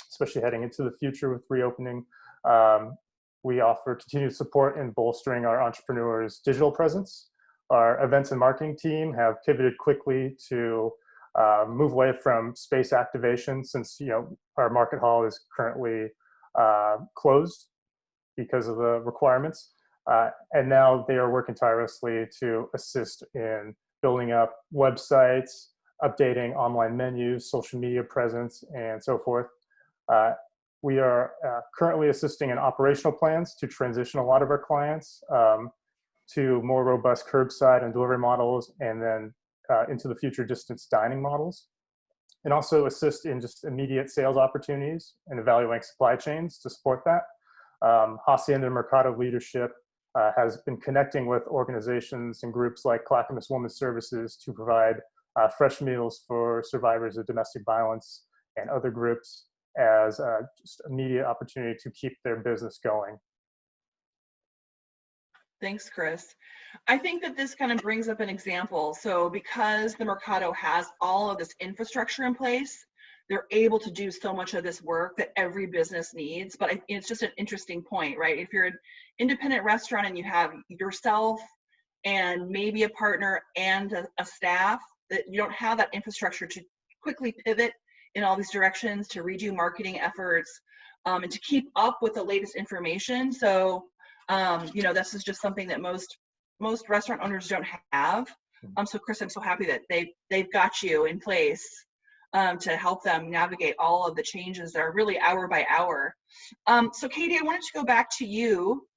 especially heading into the future with reopening. We offer continued support in bolstering our entrepreneurs' digital presence. Our events and marketing team have pivoted quickly to move away from space activation, since our market hall is currently closed because of the requirements. And now they are working tirelessly to assist in building up websites, updating online menus, social media presence, and so forth. We are currently assisting in operational plans to transition a lot of our clients to more robust curbside and delivery models, and then into the future distance dining models, and also assist in just immediate sales opportunities and evaluating supply chains to support that. Hacienda Mercado leadership has been connecting with organizations and groups like Clackamas Women's Services to provide fresh meals for survivors of domestic violence and other groups as just immediate opportunity to keep their business going. Thanks, Chris. I think that this kind of brings up an example. So because the Mercado has all of this infrastructure in place, they're able to do so much of this work that every business needs. But it's just an interesting point, right? If you're an independent restaurant and you have yourself and maybe a partner and a staff, that you don't have that infrastructure to quickly pivot in all these directions, to redo marketing efforts, and to keep up with the latest information. So this is just something that most restaurant owners don't have. So Chris, I'm so happy that they've got you in place to help them navigate all of the changes that are really hour by hour. So Katie, I wanted to go back to you.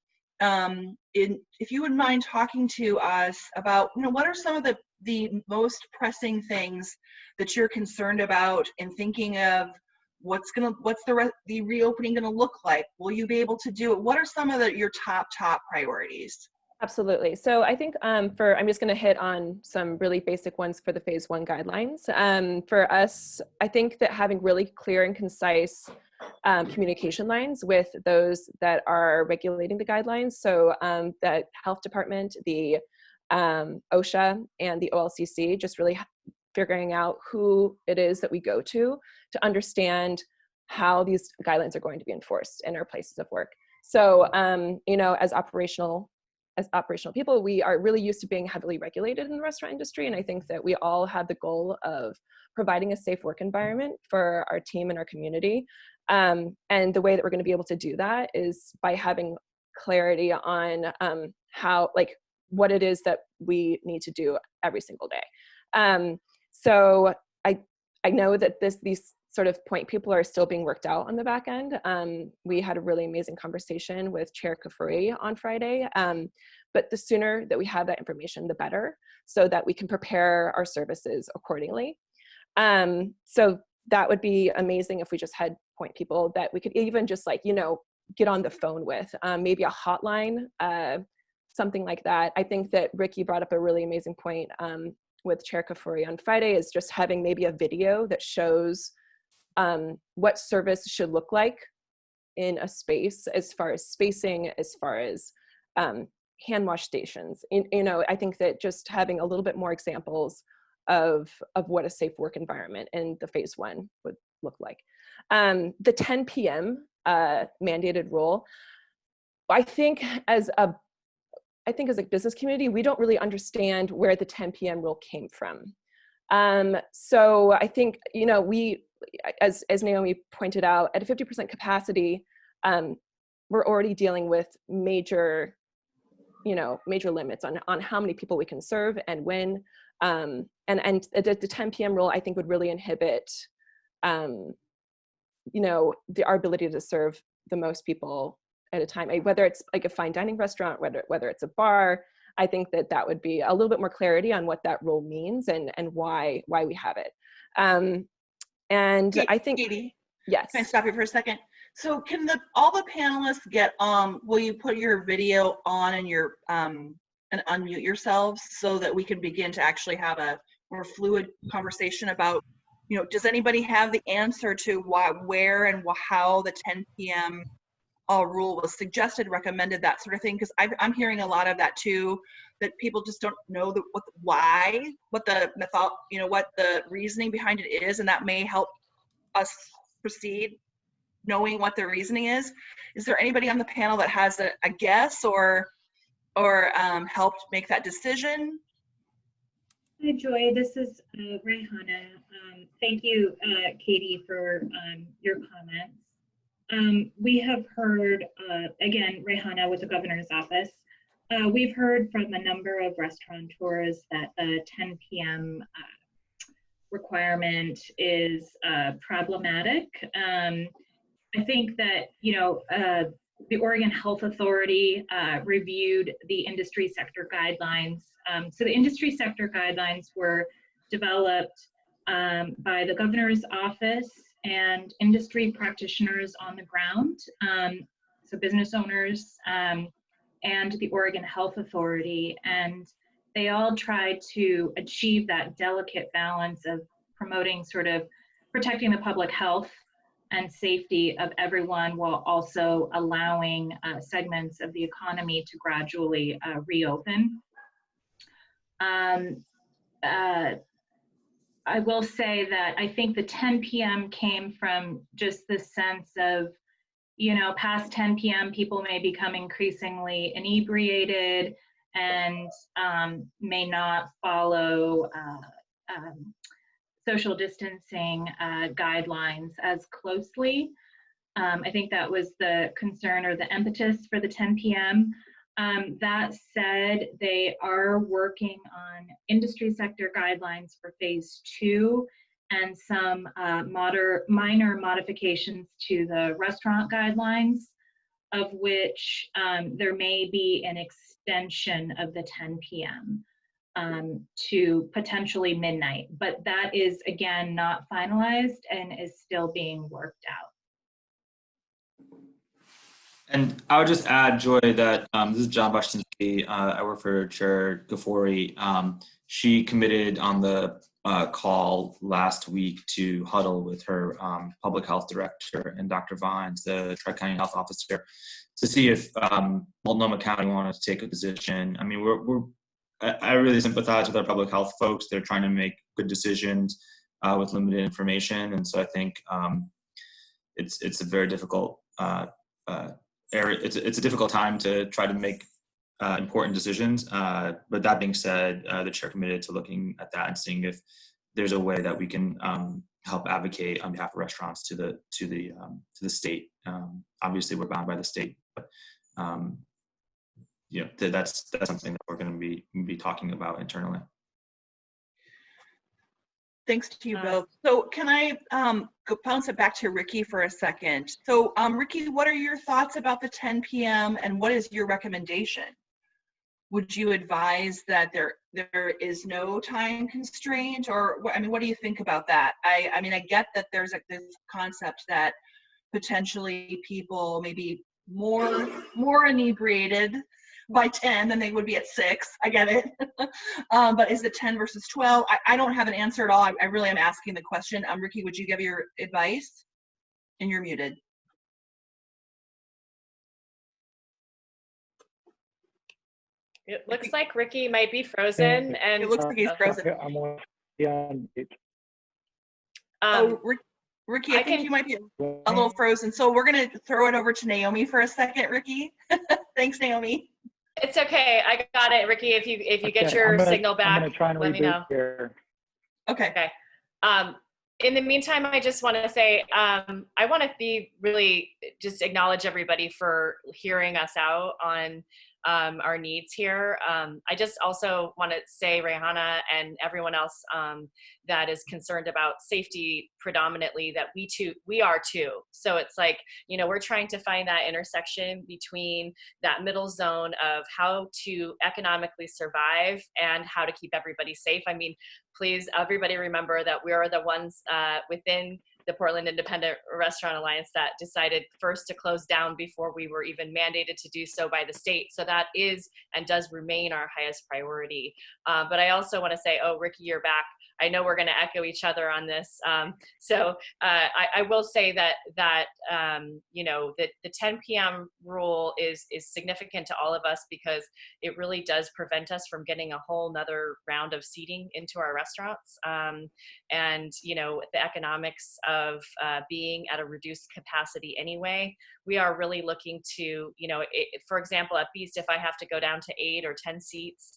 If you wouldn't mind talking to us about, what are some of the most pressing things that you're concerned about in thinking of what's the reopening going to look like? Will you be able to do it? What are some of your top priorities? Absolutely. So I think I'm just going to hit on some really basic ones for the phase 1 guidelines. For us, I think that having really clear and concise communication lines with those that are regulating the guidelines, so the health department, the OSHA, and the OLCC, just really figuring out who it is that we go to understand how these guidelines are going to be enforced in our places of work. So, as operational as operational people, we are really used to being heavily regulated in the restaurant industry. And I think that we all have the goal of providing a safe work environment for our team and our community. And the way that we're going to be able to do that is by having clarity on how, like, what it is that we need to do every single day. So I know that these sort of point people are still being worked out on the back end. We had a really amazing conversation with Chair Kafuri on Friday, but the sooner that we have that information, the better, so that we can prepare our services accordingly. So that would be amazing if we just had point people that we could even just, like, you know, get on the phone with, maybe a hotline, something like that. I think that Ricky brought up a really amazing point with Chair Kafuri on Friday, is just having maybe a video that shows what service should look like in a space, as far as spacing, as far as hand wash stations. You know, I think that just having a little bit more examples of what a safe work environment in the phase 1 would look like. The 10 p.m. Mandated rule, I think as a business community, we don't really understand where the 10 p.m. rule came from. So I think, you know, we, as Naomi pointed out, at a 50% capacity, we're already dealing with major limits on how many people we can serve and when. And the 10 p.m. rule, I think, would really inhibit, you know, our ability to serve the most people at a time, whether it's like a fine dining restaurant, whether it's a bar. I think that would be a little bit more clarity on what that rule means and why we have it. And I think, Katie, yes. can I stop you for a second? So can all the panelists get will you put your video on and your and unmute yourselves so that we can begin to actually have a more fluid conversation about, you know, does anybody have the answer to why, where, and how the 10 p.m. Rule was suggested, recommended, that sort of thing? Because I'm hearing a lot of that too, that people just don't know what the reasoning behind it is, and that may help us proceed knowing what the reasoning is. Is there anybody on the panel that has a guess or helped make that decision? Hi, Joy. This is Rayhana. Thank you, Katie, for your comments. We have heard, again, Rayhana with the governor's office. We've heard from a number of restaurateurs that the 10 p.m. Requirement is problematic. I think that, you know, the Oregon Health Authority reviewed the industry sector guidelines. So the industry sector guidelines were developed by the governor's office and industry practitioners on the ground, so business owners, and the Oregon Health Authority. And they all tried to achieve that delicate balance of promoting, sort of protecting the public health and safety of everyone, while also allowing segments of the economy to gradually reopen. I will say that I think the 10 p.m. came from just the sense of, you know, past 10 p.m. people may become increasingly inebriated and may not follow social distancing guidelines as closely. I think that was the concern or the impetus for the 10 p.m. That said, they are working on industry sector guidelines for phase 2 and some minor modifications to the restaurant guidelines, of which there may be an extension of the 10 p.m. To potentially midnight, but that is, again, not finalized and is still being worked out. And I would just add, Joy, that this is John Bashtinsky. I work for Chair Gafori. She committed on the call last week to huddle with her public health director and Dr. Vines, the Tri-County Health Officer, to see if Multnomah County wanted to take a position. I mean, I really sympathize with our public health folks. They're trying to make good decisions with limited information, and so I think it's a very difficult area. It's a difficult time to try to make important decisions. But that being said, the chair committed to looking at that and seeing if there's a way that we can help advocate on behalf of restaurants to the state. Obviously, we're bound by the state, but that's something that we're going to be talking about internally. Thanks to you both. So can I bounce it back to Ricky for a second? So Ricky, what are your thoughts about the 10 p.m. and what is your recommendation? Would you advise that there is no time constraint, or I mean, what do you think about that? I mean, I get that there's this concept that potentially people may be more inebriated by 10 than they would be at 6. I get it. But is it 10 versus 12? I don't have an answer at all. I really am asking the question. Ricky, would you give your advice? And you're muted. It looks like Ricky might be frozen, and it looks like he's frozen. I'm on. Ricky, I think you might be a little frozen. So we're going to throw it over to Naomi for a second, Ricky. Thanks, Naomi. It's okay. I got it, Ricky. If you get your signal back, I'm gonna try and let me know. Here. Okay. In the meantime, I just want to say I want to really just acknowledge everybody for hearing us out on our needs here. I just also want to say, Rayhana and everyone else that is concerned about safety predominantly, that we are too. So it's like, we're trying to find that intersection between that middle zone of how to economically survive and how to keep everybody safe. I mean, please, everybody remember that we are the ones within the Portland Independent Restaurant Alliance that decided first to close down before we were even mandated to do so by the state. So that is and does remain our highest priority. But I also want to say, Ricky, you're back. I know we're going to echo each other on this. So I will say that the 10 p.m. rule is significant to all of us because it really does prevent us from getting a whole nother round of seating into our restaurants. And the economics of being at a reduced capacity anyway, we are really looking to, for example, at Beast, if I have to go down to 8 or 10 seats,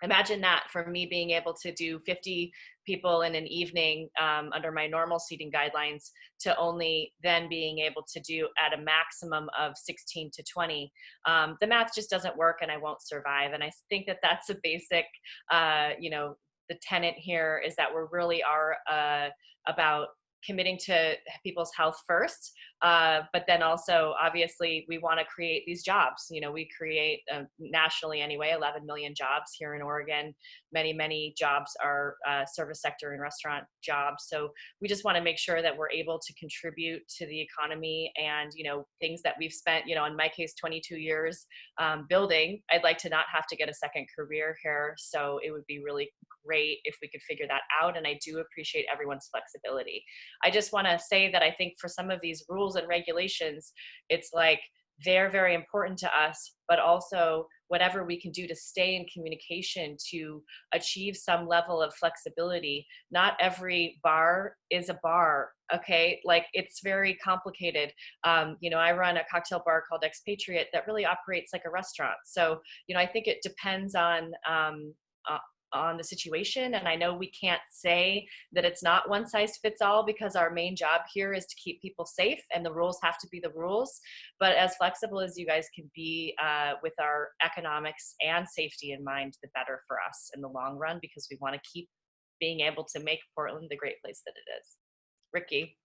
imagine that, from me being able to do 50 people in an evening under my normal seating guidelines to only then being able to do at a maximum of 16 to 20. The math just doesn't work and I won't survive. And I think that that's a basic, the tenet here is that we really are about committing to people's health first, but then also obviously we want to create these jobs. We create nationally anyway 11 million jobs here in Oregon. Many jobs are service sector and restaurant jobs. So we just want to make sure that we're able to contribute to the economy and things that we've spent, in my case 22 years building. I'd like to not have to get a second career here. So it would be really great if we could figure that out. And I do appreciate everyone's flexibility. I just want to say that I think for some of these rules and regulations, it's like they're very important to us, but also whatever we can do to stay in communication to achieve some level of flexibility. Not every bar is a bar, okay? Like, it's very complicated. I run a cocktail bar called Expatriate that really operates like a restaurant. So, I think it depends on the situation. And I know we can't say that it's not one size fits all because our main job here is to keep people safe and the rules have to be the rules. But as flexible as you guys can be with our economics and safety in mind, the better for us in the long run, because we want to keep being able to make Portland the great place that it is. Ricky.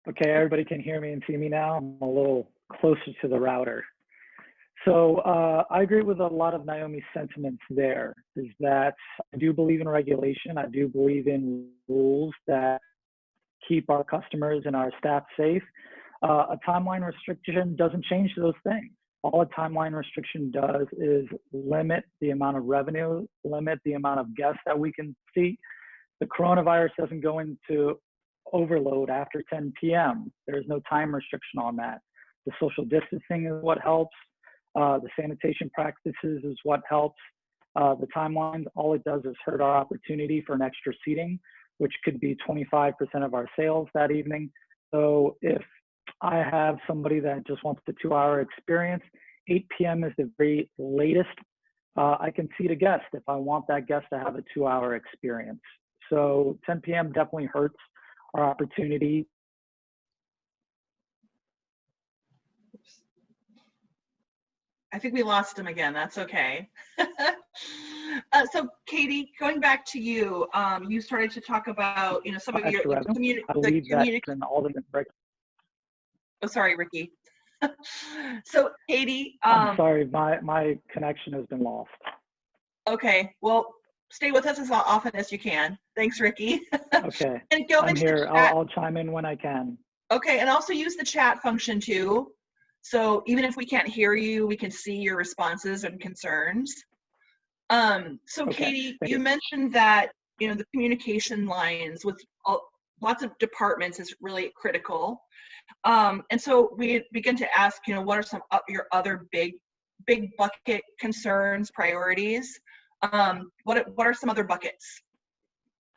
Okay, everybody can hear me and see me now. I'm a little closer to the router. So I agree with a lot of Naomi's sentiments there, is that I do believe in regulation. I do believe in rules that keep our customers and our staff safe. A timeline restriction doesn't change those things. All a timeline restriction does is limit the amount of revenue, limit the amount of guests that we can see. The coronavirus doesn't go into overload after 10 p.m. There's no time restriction on that. The social distancing is what helps. The sanitation practices is what helps. The timelines, all it does is hurt our opportunity for an extra seating, which could be 25% of our sales that evening. So if I have somebody that just wants the 2-hour experience. 8 p.m. is the very latest I can seat a guest if I want that guest to have a 2-hour experience. So 10 p.m. definitely hurts our opportunity. I think we lost him again. That's okay. So Katie, going back to you, you started to talk about, some of your community. I believe that in all the Oh, sorry, Ricky. So Katie, I'm sorry, my connection has been lost. Okay, well, stay with us as often as you can. Thanks, Ricky. Okay, And go I'm into here. the chat. I'll chime in when I can. Okay, and also use the chat function too. So even if we can't hear you, we can see your responses and concerns. So Okay, Katie, you mentioned that, the communication lines with lots of departments is really critical. And so we begin to ask, what are some of your other big bucket concerns, priorities? What are some other buckets?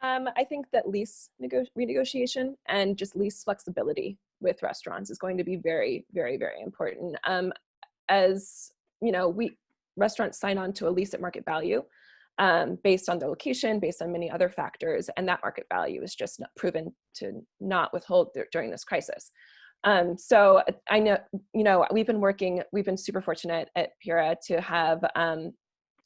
I think that lease renegotiation and just lease flexibility with restaurants is going to be very, very, very important. As restaurants sign on to a lease at market value based on the location, based on many other factors, and that market value is just not proven to not withhold during this crisis. So I know, we've been super fortunate at PIRA to have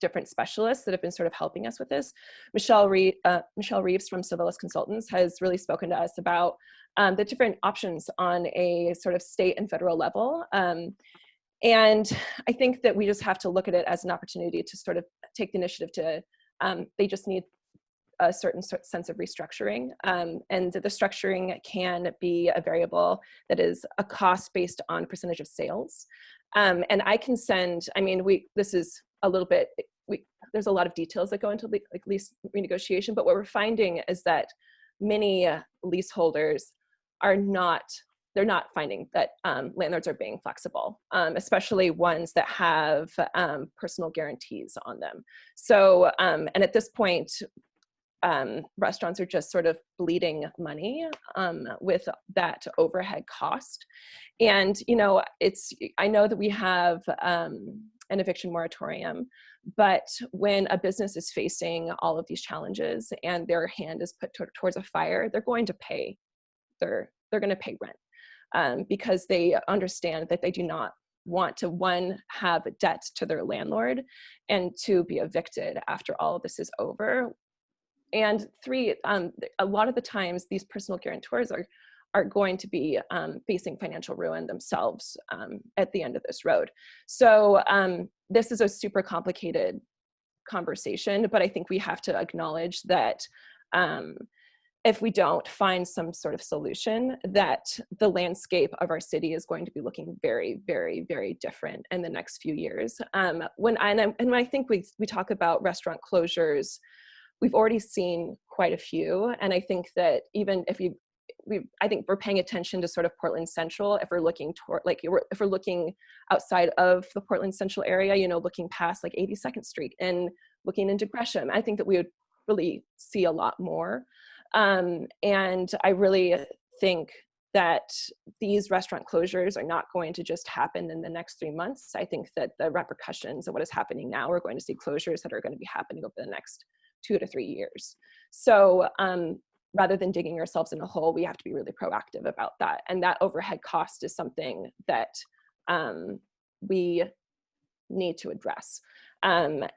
different specialists that have been sort of helping us with this. Michelle Reeves from Civilis Consultants has really spoken to us about the different options on a sort of state and federal level. And I think that we just have to look at it as an opportunity to sort of take the initiative to, they just need a certain sense of restructuring. And the structuring can be a variable that is a cost based on percentage of sales. And I can send, this is a little bit, there's a lot of details that go into lease renegotiation, but what we're finding is that many leaseholders they're not finding that landlords are being flexible, especially ones that have personal guarantees on them. So, and at this point, restaurants are just sort of bleeding money with that overhead cost. And, I know that we have an eviction moratorium, but when a business is facing all of these challenges and their hand is put towards a fire, they're going to pay rent because they understand that they do not want to, one, have debt to their landlord, and two, be evicted after all of this is over. And three, a lot of the times these personal guarantors are going to be facing financial ruin themselves at the end of this road. So this is a super complicated conversation, but I think we have to acknowledge that if we don't find some sort of solution, that the landscape of our city is going to be looking very, very, very different in the next few years. When I think we talk about restaurant closures, we've already seen quite a few, and I think that even if I think we're paying attention to sort of Portland Central. If we're looking toward, if we're looking outside of the Portland Central area, looking past 82nd Street and looking into Gresham, I think that we would really see a lot more. And I really think that these restaurant closures are not going to just happen in the next 3 months. I think that the repercussions of what is happening now, we're going to see closures that are going to be happening over the next 2 to 3 years. So rather than digging ourselves in a hole, we have to be really proactive about that. And that overhead cost is something that we need to address. And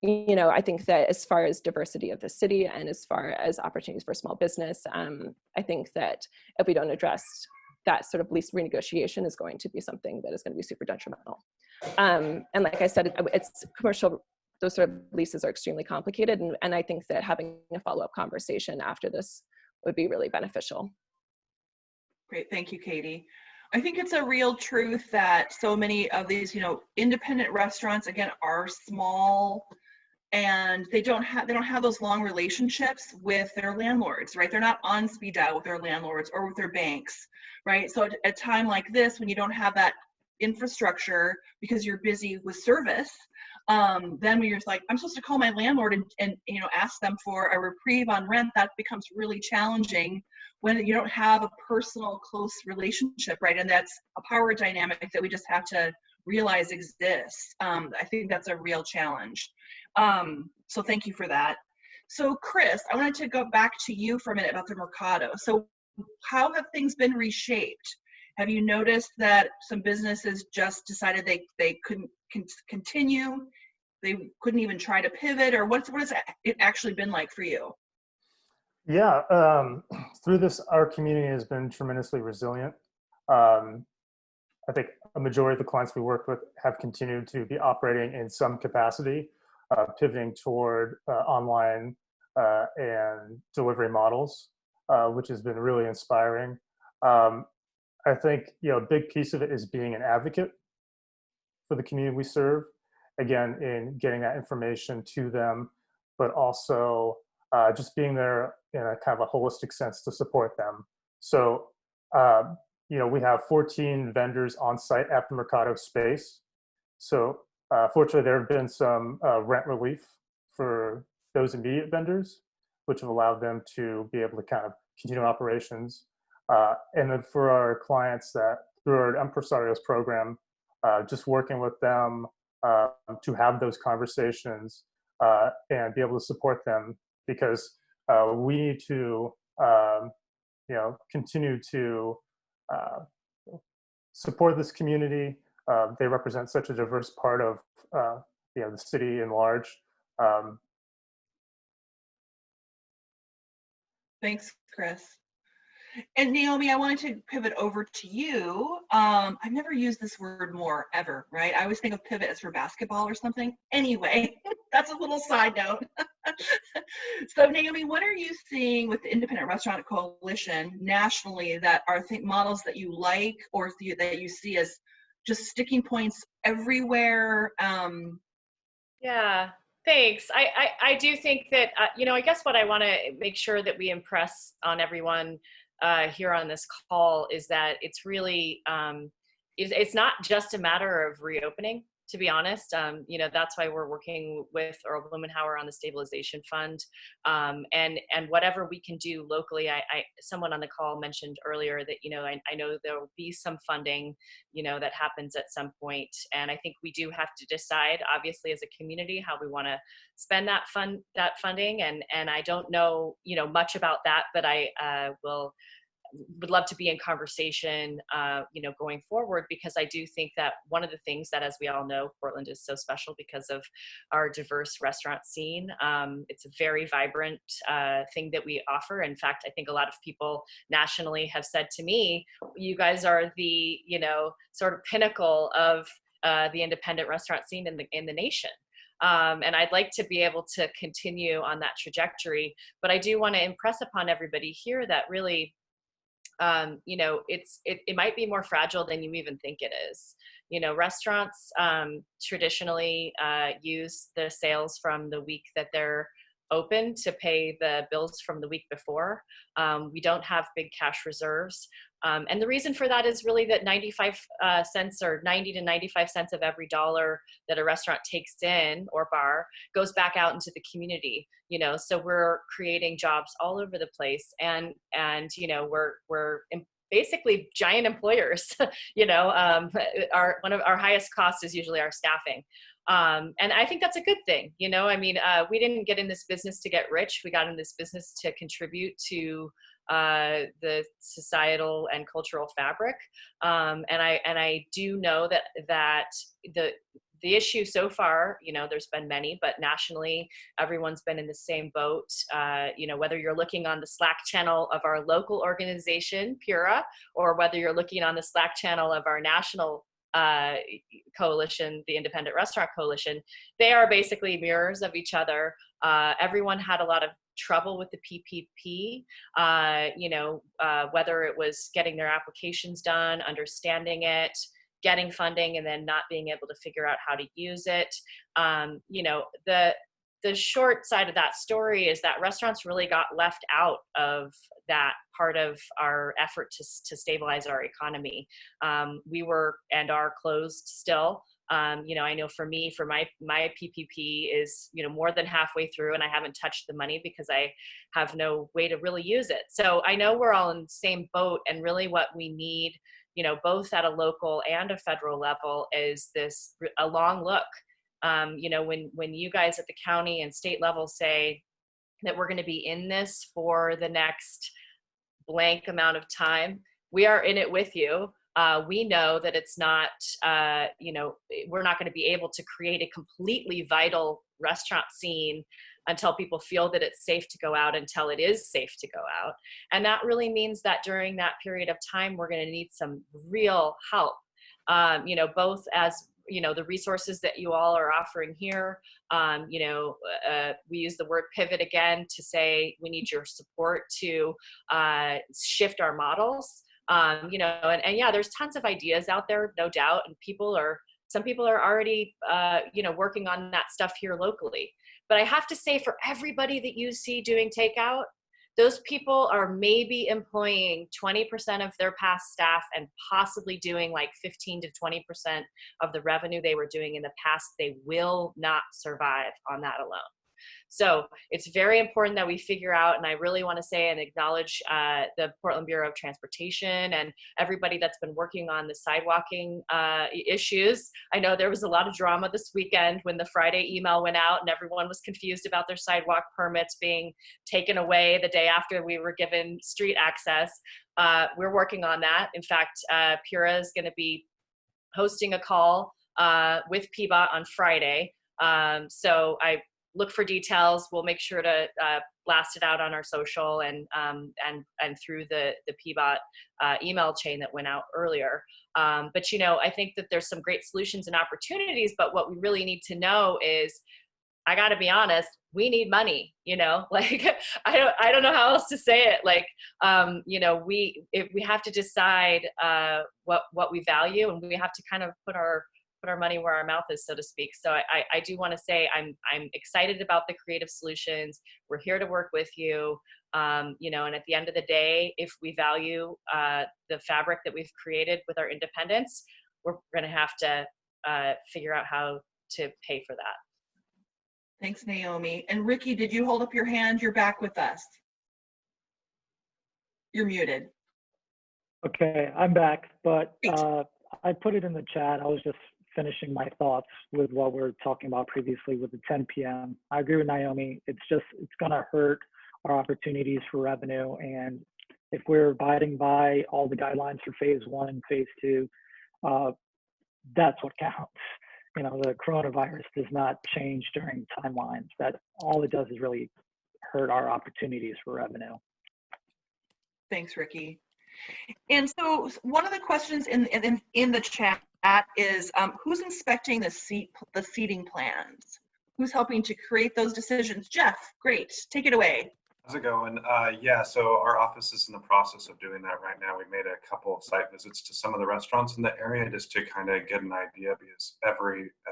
I think that as far as diversity of the city and as far as opportunities for small business, I think that if we don't address that sort of lease renegotiation is going to be something that is going to be super detrimental. And like I said, it's commercial, those sort of leases are extremely complicated. And I think that having a follow-up conversation after this would be really beneficial. Great, thank you, Katie. I think it's a real truth that so many of these, independent restaurants, again, are small, and they don't have those long relationships with their landlords, right? They're not on speed dial with their landlords or with their banks, right? So at a time like this, when you don't have that infrastructure because you're busy with service, Then when you're like, I'm supposed to call my landlord and ask them for a reprieve on rent, that becomes really challenging when you don't have a personal, close relationship, right? And that's a power dynamic that we just have to realize exists. I think that's a real challenge. So thank you for that. So Chris, I wanted to go back to you for a minute about the Mercado. So how have things been reshaped? Have you noticed that some businesses just decided they couldn't continue? They couldn't even try to pivot, or what has it actually been like for you? Yeah, through this, our community has been tremendously resilient. I think a majority of the clients we worked with have continued to be operating in some capacity, pivoting toward online and delivery models, which has been really inspiring. I think a big piece of it is being an advocate for the community we serve. Again, in getting that information to them, but also just being there in a kind of a holistic sense to support them. So, we have 14 vendors on site at the Mercado space. So, fortunately, there have been some rent relief for those immediate vendors, which have allowed them to be able to kind of continue operations. And then for our clients that through our Empresarios program, just working with them to have those conversations and be able to support them, because we need to continue to support this community. They represent such a diverse part of the city in large. Thanks, Chris. And Naomi, I wanted to pivot over to you. I've never used this word more ever, right? I always think of pivot as for basketball or something. Anyway, that's a little side note. So Naomi, what are you seeing with the Independent Restaurant Coalition nationally that are models that you like or that you see as just sticking points everywhere? Yeah, thanks. I do think that, I guess what I want to make sure that we impress on everyone here on this call is that it's really, it's not just a matter of reopening, to be honest. That's why we're working with Earl Blumenauer on the stabilization fund. And whatever we can do locally, someone on the call mentioned earlier that, I know there will be some funding, that happens at some point. And I think we do have to decide, obviously, as a community, how we want to spend that funding. And I don't know, much about that, but I would love to be in conversation, going forward, because I do think that one of the things that, as we all know, Portland is so special because of our diverse restaurant scene. It's a very vibrant thing that we offer. In fact, I think a lot of people nationally have said to me, you guys are the, sort of pinnacle of the independent restaurant scene in the nation. And I'd like to be able to continue on that trajectory, but I do want to impress upon everybody here that really, it might be more fragile than you even think it is. Restaurants traditionally use the sales from the week that they're open to pay the bills from the week before. We don't have big cash reserves. And the reason for that is really that 95 cents or 90 to 95 cents of every dollar that a restaurant takes in or bar goes back out into the community. So we're creating jobs all over the place, and we're basically giant employers. One of our highest costs is usually our staffing. And I think that's a good thing. We didn't get in this business to get rich. We got in this business to contribute to the societal and cultural fabric. And I do know that the issue so far, there's been many, but nationally, everyone's been in the same boat. Whether you're looking on the Slack channel of our local organization, Pura, or whether you're looking on the Slack channel of our national coalition, the Independent Restaurant Coalition, they are basically mirrors of each other. Everyone had a lot of trouble with the PPP, whether it was getting their applications done, understanding it, getting funding, and then not being able to figure out how to use it. The short side of that story is that restaurants really got left out of that part of our effort to stabilize our economy. We were and are closed still. You know, I know for me, for my PPP is, you know, more than halfway through, and I haven't touched the money because I have no way to really use it. So I know we're all in the same boat, and really what we need, you know, both at a local and a federal level, is a long look. You know, when you guys at the county and state level say that we're going to be in this for the next blank amount of time, we are in it with you. We know that it's not, you know, we're not going to be able to create a completely vital restaurant scene until people feel that it's safe to go out, until it is safe to go out. And that really means that during that period of time, we're going to need some real help, you know, both as, you know, the resources that you all are offering here. You know, we use the word pivot again to say we need your support to shift our models. You know, and yeah, there's tons of ideas out there, no doubt, and some people are already, you know, working on that stuff here locally. But I have to say, for everybody that you see doing takeout, those people are maybe employing 20% of their past staff and possibly doing like 15 to 20% of the revenue they were doing in the past. They will not survive on that alone. So it's very important that we figure out, and I really want to say and acknowledge the Portland Bureau of Transportation and everybody that's been working on the sidewalking issues. I know there was a lot of drama this weekend when the Friday email went out and everyone was confused about their sidewalk permits being taken away the day after we were given street access. We're working on that. In fact, Pura is going to be hosting a call with PBOT on Friday. So I look for details. We'll make sure to blast it out on our social and through the PBOT email chain that went out earlier. But, you know, I think that there's some great solutions and opportunities, but what we really need to know is, I got to be honest, we need money, you know, like, I don't know how else to say it. Like, you know, we have to decide what we value, and we have to kind of put our money where our mouth is, so to speak. So I do want to say I'm excited about the creative solutions. We're here to work with you. You know, and at the end of the day, if we value the fabric that we've created with our independence, we're going to have to figure out how to pay for that. Thanks, Naomi. And Ricky, did you hold up your hand? You're back with us. You're muted. Okay, I'm back, but I put it in the chat. I was just finishing my thoughts with what we were talking about previously with the 10 p.m. I agree with Naomi. It's going to hurt our opportunities for revenue. And if we're abiding by all the guidelines for phase 1 and phase 2, that's what counts. You know, the coronavirus does not change during timelines. That all it does is really hurt our opportunities for revenue. Thanks, Ricky. And so one of the questions in the chat is who's inspecting the seating plans? Who's helping to create those decisions? Jeff, great, take it away. How's it going? Yeah, so our office is in the process of doing that right now. We made a couple of site visits to some of the restaurants in the area just to kind of get an idea, because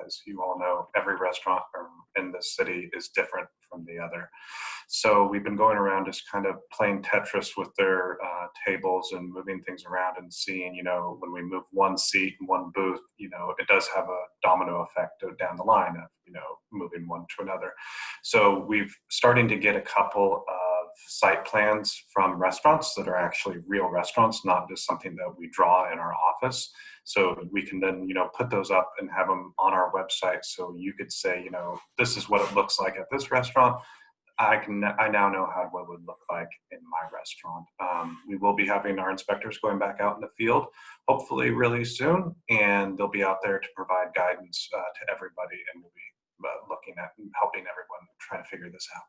as you all know, every restaurant in the city is different from the other. So we've been going around just kind of playing Tetris with their tables and moving things around and seeing, you know, when we move one seat and one booth, you know, it does have a domino effect down the line of, you know, moving one to another. So we've starting to get a couple of site plans from restaurants that are actually real restaurants, not just something that we draw in our office. So we can then, you know, put those up and have them on our website. So you could say, you know, this is what it looks like at this restaurant. I now know what it would look like in my restaurant. We will be having our inspectors going back out in the field, hopefully really soon, and they'll be out there to provide guidance to everybody, and we'll be looking at and helping everyone try to figure this out.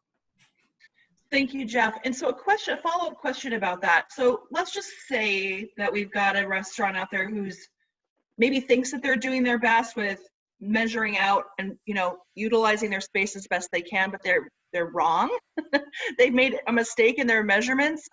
Thank you, Jeff. And so a follow-up question about that. So let's just say that we've got a restaurant out there who's maybe thinks that they're doing their best with measuring out and, you know, utilizing their space as best they can, but they're wrong. They've made a mistake in their measurements.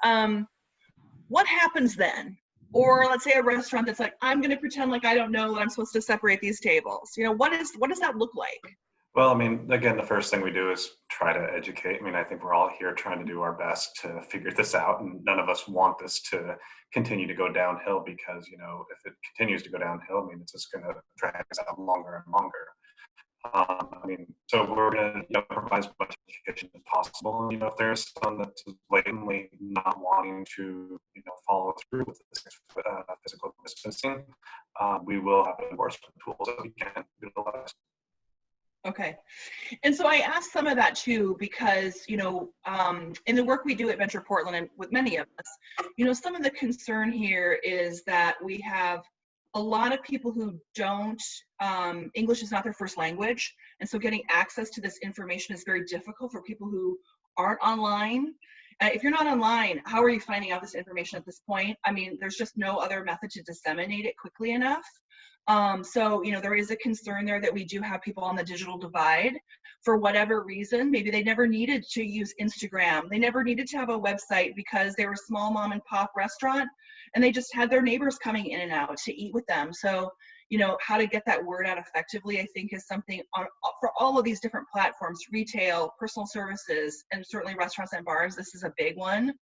What happens then? Or let's say a restaurant that's like, I'm going to pretend like I don't know that I'm supposed to separate these tables. You know, what does that look like? Well, I mean, again, the first thing we do is try to educate. I mean, I think we're all here trying to do our best to figure this out, and none of us want this to continue to go downhill because, you know, if it continues to go downhill, I mean, it's just going to drag us out longer and longer. I mean, so we're going to, you know, provide as much education as possible. And, you know, if there's someone that's blatantly not wanting to, you know, follow through with this physical distancing, we will have enforcement tools that we can utilize. Okay. And so I asked some of that too, because, you know, in the work we do at Venture Portland and with many of us, you know, some of the concern here is that we have a lot of people who don't, English is not their first language. And so getting access to this information is very difficult for people who aren't online. If you're not online, how are you finding out this information at this point? I mean, there's just no other method to disseminate it quickly enough. So, you know, there is a concern there that we do have people on the digital divide for whatever reason. Maybe they never needed to use Instagram. They never needed to have a website because they were a small mom and pop restaurant and they just had their neighbors coming in and out to eat with them. So, you know, how to get that word out effectively, I think, is something for all of these different platforms, retail, personal services, and certainly restaurants and bars. This is a big one.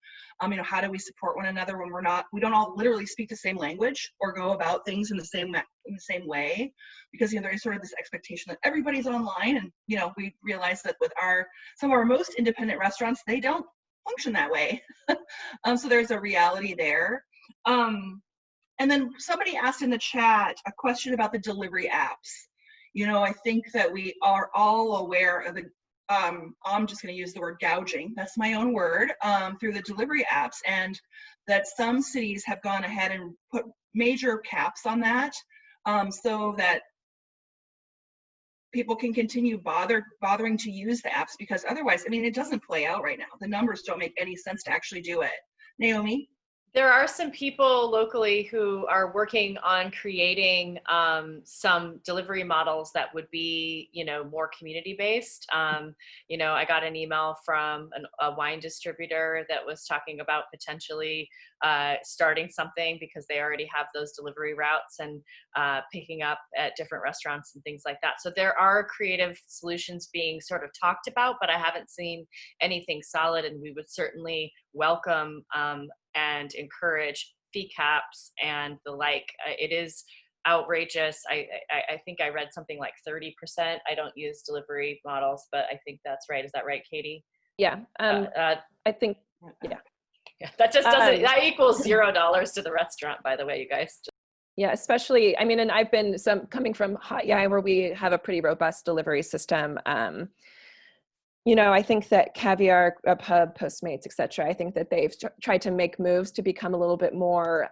You know, how do we support one another when we don't all literally speak the same language or go about things in the same way? Because, you know, there is sort of this expectation that everybody's online, and, you know, we realize that with some of our most independent restaurants, they don't function that way. So there's a reality there. And then somebody asked in the chat a question about the delivery apps. You know, I think that we are all aware of the, I'm just going to use the word gouging, that's my own word, through the delivery apps, and that some cities have gone ahead and put major caps on that, so that people can continue bothering to use the apps, because otherwise, I mean, it doesn't play out right now. The numbers don't make any sense to actually do it. Naomi? There are some people locally who are working on creating some delivery models that would be, you know, more community-based. You know, I got an email from a wine distributor that was talking about potentially starting something because they already have those delivery routes and picking up at different restaurants and things like that. So there are creative solutions being sort of talked about, but I haven't seen anything solid, and we would certainly welcome and encourage fee caps and the like. It is outrageous. I think I read something like 30%. I don't use delivery models, but I think that's right. Is that right, Katie? Yeah. I think, yeah. Yeah, that just doesn't, that equals $0 to the restaurant, by the way, you guys. Yeah, especially, I mean, and I've been coming from Hot Yai, where we have a pretty robust delivery system. You know, I think that Caviar, Pub, Postmates, et cetera, I think that they've tried to make moves to become a little bit more,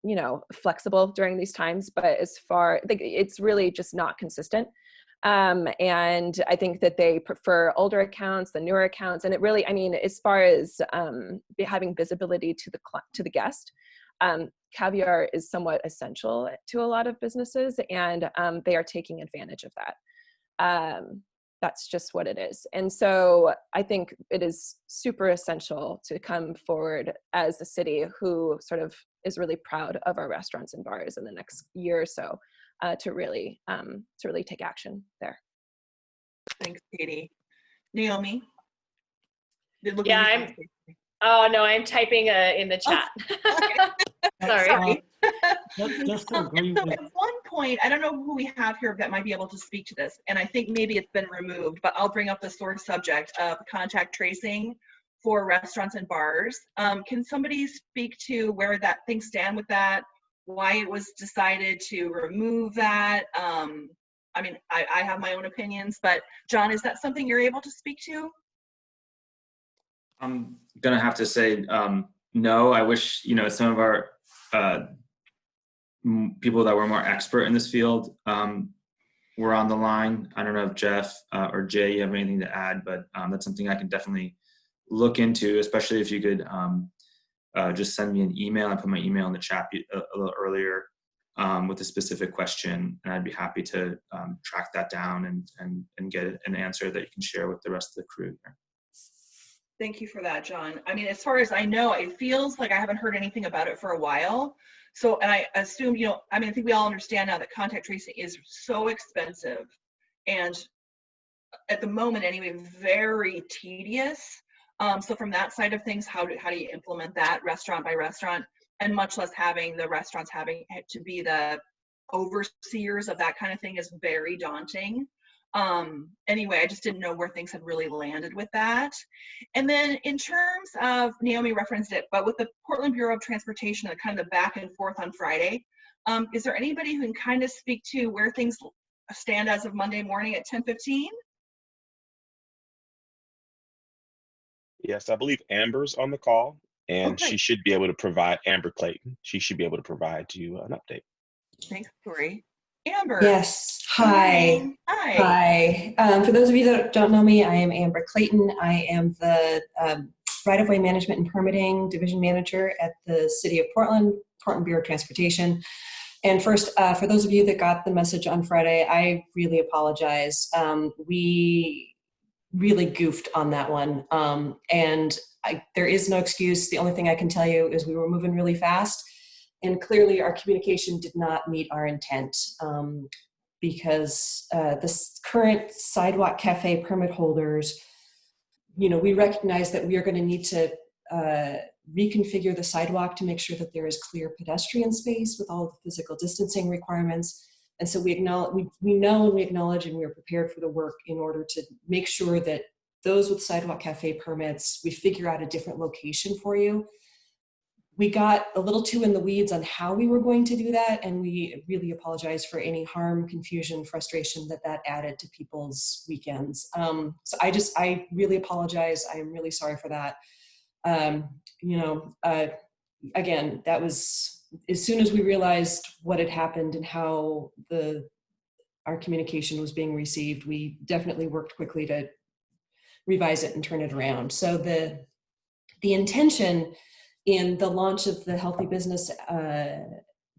you know, flexible during these times, but it's really just not consistent. And I think that they prefer older accounts than newer accounts. And it really, I mean, as far as having visibility to the guest, Caviar is somewhat essential to a lot of businesses, and they are taking advantage of that. That's just what it is. And so I think it is super essential to come forward as a city who sort of is really proud of our restaurants and bars in the next year or so, to really take action there. Thanks, Katie. Naomi? Yeah, oh no, I'm typing in the chat. Oh, Sorry. Just to agree with. At one point, I don't know who we have here that might be able to speak to this, and I think maybe it's been removed, but I'll bring up the sort of subject of contact tracing for restaurants and bars. Can somebody speak to where things stand with that? Why it was decided to remove that? I mean, I have my own opinions, but John, is that something you're able to speak to? I'm gonna have to say no. I wish, you know, some of our people that were more expert in this field were on the line. I don't know if Jeff or Jay, you have anything to add, but that's something I can definitely look into, especially if you could just send me an email. I put my email in the chat a little earlier with a specific question, and I'd be happy to track that down and get an answer that you can share with the rest of the crew here. Thank you for that, John. I mean, as far as I know, it feels like I haven't heard anything about it for a while. So, and I assume, you know, I mean, I think we all understand now that contact tracing is so expensive. and at the moment anyway, very tedious. So from that side of things, how do you implement that restaurant by restaurant, and much less having the restaurants having to be the overseers of that kind of thing is very daunting. Anyway, I just didn't know where things had really landed with that. And then in terms of, Naomi referenced it, but with the Portland Bureau of Transportation and kind of the back and forth on Friday, is there anybody who can kind of speak to where things stand as of Monday morning at 10:15? Yes, I believe Amber's on the call, and Okay. she should be able to provide, Amber Clayton, she should be able to provide you an update. Thanks, Tori. Amber. Yes. Hi. Hi. For those of you that don't know me, I am Amber Clayton. I am the Right-of-Way Management and Permitting Division Manager at the City of Portland, Portland Bureau of Transportation. And first, for those of you that got the message on Friday, I really apologize. We really goofed on that one. And there is no excuse. The only thing I can tell you is we were moving really fast, and clearly our communication did not meet our intent, because this current sidewalk cafe permit holders, we recognize that we are going to need to reconfigure the sidewalk to make sure that there is clear pedestrian space with all the physical distancing requirements. And so we know and we acknowledge and we are prepared for the work in order to make sure that those with sidewalk cafe permits, we figure out a different location for you. We got a little too in the weeds on how we were going to do that, and we really apologize for any harm, confusion, frustration that added to people's weekends. So I really apologize. I am really sorry for that. Again, that was, as soon as we realized what had happened and how our communication was being received, we definitely worked quickly to revise it and turn it around. So the intention in the launch of the Healthy Business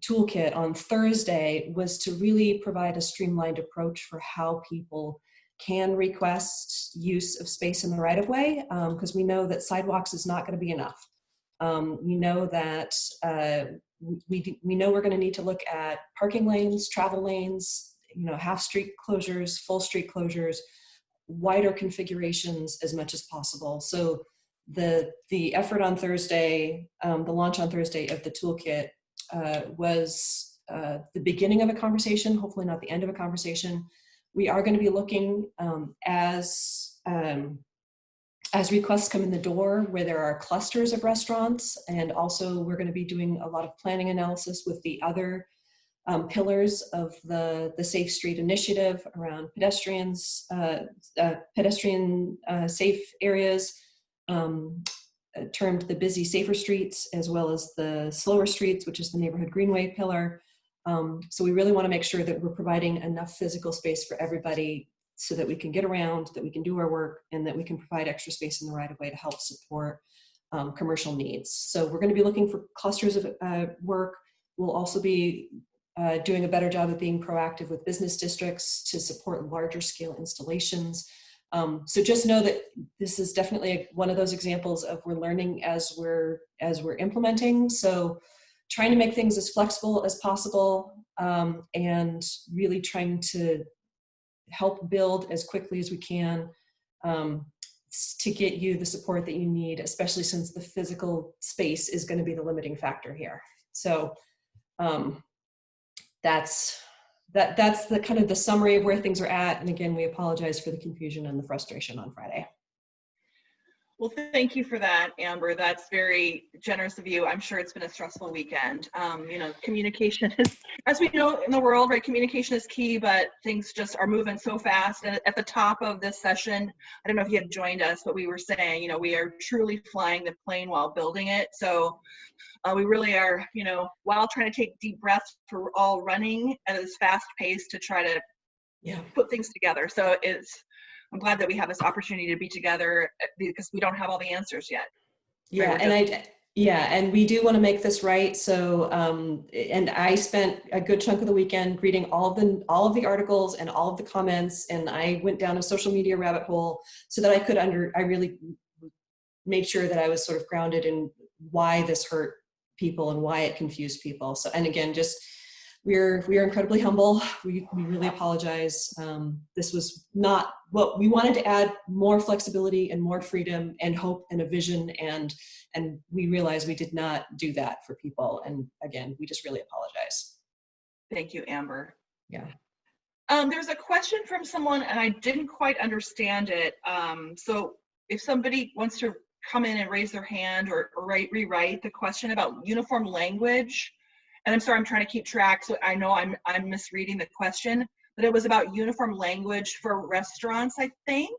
Toolkit on Thursday was to really provide a streamlined approach for how people can request use of space in the right-of-way, because we know that sidewalks is not going to be enough. We know that we know we're going to need to look at parking lanes, travel lanes, half street closures, full street closures, wider configurations as much as possible. So the effort on Thursday, the launch on Thursday of the toolkit was the beginning of a conversation, hopefully not the end of a conversation. We are going to be looking as requests come in the door where there are clusters of restaurants, and also we're going to be doing a lot of planning analysis with the other pillars of the Safe Street Initiative around pedestrians, pedestrian safe areas, termed the busy safer streets, as well as the slower streets, which is the neighborhood greenway pillar. So we really want to make sure that we're providing enough physical space for everybody so that we can get around, that we can do our work, and that we can provide extra space in the right of way to help support commercial needs. So we're going to be looking for clusters of work. We'll also be doing a better job of being proactive with business districts to support larger scale installations. So just know that this is definitely one of those examples of we're learning as we're implementing. So trying to make things as flexible as possible, and really trying to help build as quickly as we can to get you the support that you need, especially since the physical space is going to be the limiting factor here. So that's the kind of the summary of where things are at. And again, we apologize for the confusion and the frustration on Friday. Well, thank you for that, Amber. That's very generous of you. I'm sure it's been a stressful weekend. Communication is, as we know in the world, right, communication is key, but things just are moving so fast. And at the top of this session, I don't know if you had joined us, but we were saying, we are truly flying the plane while building it. So we really are, while trying to take deep breaths, we're all running at this fast pace to try to put things together. So I'm glad that we have this opportunity to be together because we don't have all the answers yet. Yeah, and we do want to make this right. So, and I spent a good chunk of the weekend reading all of the articles and all of the comments, and I went down a social media rabbit hole so that I really made sure that I was sort of grounded in why this hurt people and why it confused people. So, and again, just we're incredibly humble. We really apologize. This was not what we wanted to add: more flexibility and more freedom and hope and a vision, and we realized we did not do that for people. And again, we just really apologize. Thank you, Amber. Yeah. There's a question from someone, and I didn't quite understand it. So if somebody wants to come in and raise their hand or rewrite the question about uniform language, and I'm sorry, I'm trying to keep track, so I know I'm misreading the question, but it was about uniform language for restaurants, I think.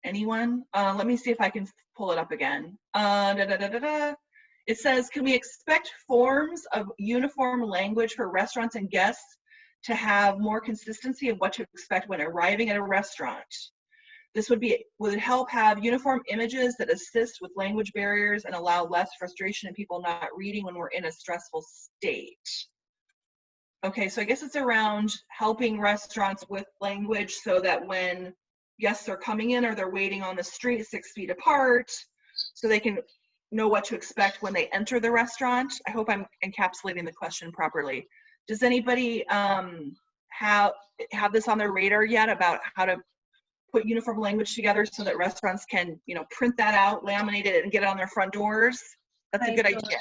Anyone? Let me see if I can pull it up again. It says, can we expect forms of uniform language for restaurants and guests to have more consistency of what to expect when arriving at a restaurant? This would help have uniform images that assist with language barriers and allow less frustration in people not reading when we're in a stressful state. Okay, so I guess it's around helping restaurants with language so that when guests are coming in or they're waiting on the street 6 feet apart, so they can know what to expect when they enter the restaurant. I hope I'm encapsulating the question properly. Does anybody have this on their radar yet about how to put uniform language together so that restaurants can, print that out, laminate it, and get it on their front doors? That's a good idea.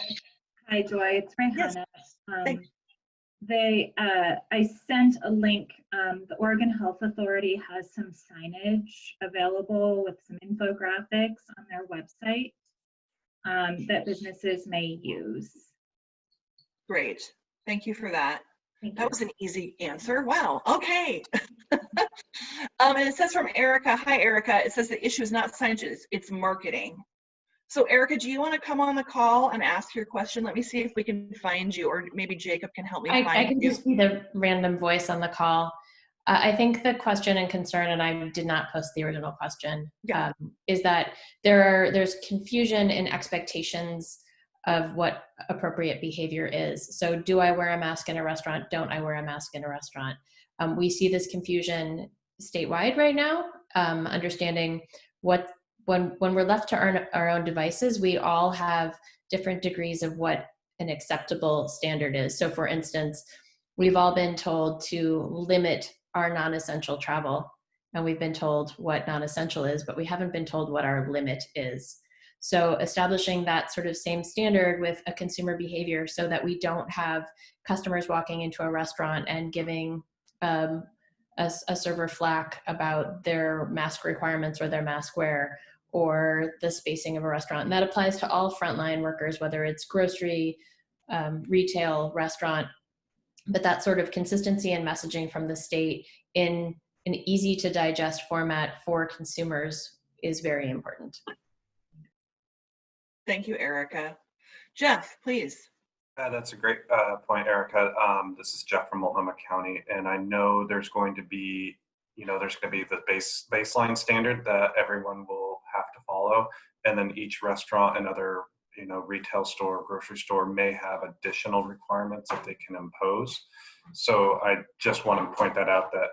Hi, Joy. It's Rihanna. Yes. I sent a link. The Oregon Health Authority has some signage available with some infographics on their website that businesses may use. Great. Thank you for that. Thank That you. was an easy answer. Wow. Okay. And it says from Erica. Hi, Erica. It says the issue is not signage, it's marketing. So Erica, do you want to come on the call and ask your question? Let me see if we can find you, or maybe Jacob can help me find you. I can just be the random voice on the call. I think the question and concern, and I did not post the original question, is that there's confusion in expectations of what appropriate behavior is. So do I wear a mask in a restaurant? Don't I wear a mask in a restaurant? We see this confusion statewide right now, understanding when we're left to our own devices, we all have different degrees of what an acceptable standard is. So for instance, we've all been told to limit our non-essential travel, and we've been told what non-essential is, but we haven't been told what our limit is. So establishing that sort of same standard with a consumer behavior so that we don't have customers walking into a restaurant and giving a server flack about their mask requirements or their mask wear or the spacing of a restaurant. And that applies to all frontline workers, whether it's grocery, retail, restaurant, but that sort of consistency and messaging from the state in an easy to digest format for consumers is very important. Thank you, Erica. Jeff, please. That's a great point, Erica. This is Jeff from Multnomah County, and I know there's going to be, the baseline standard that everyone will have to follow, and then each restaurant and other, retail store, grocery store may have additional requirements that they can impose. So I just want to point that out that,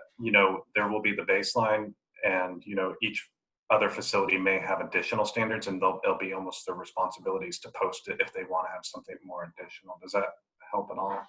there will be the baseline, and, each other facility may have additional standards, and they'll be almost their responsibilities to post it if they want to have something more additional. Does that help at all?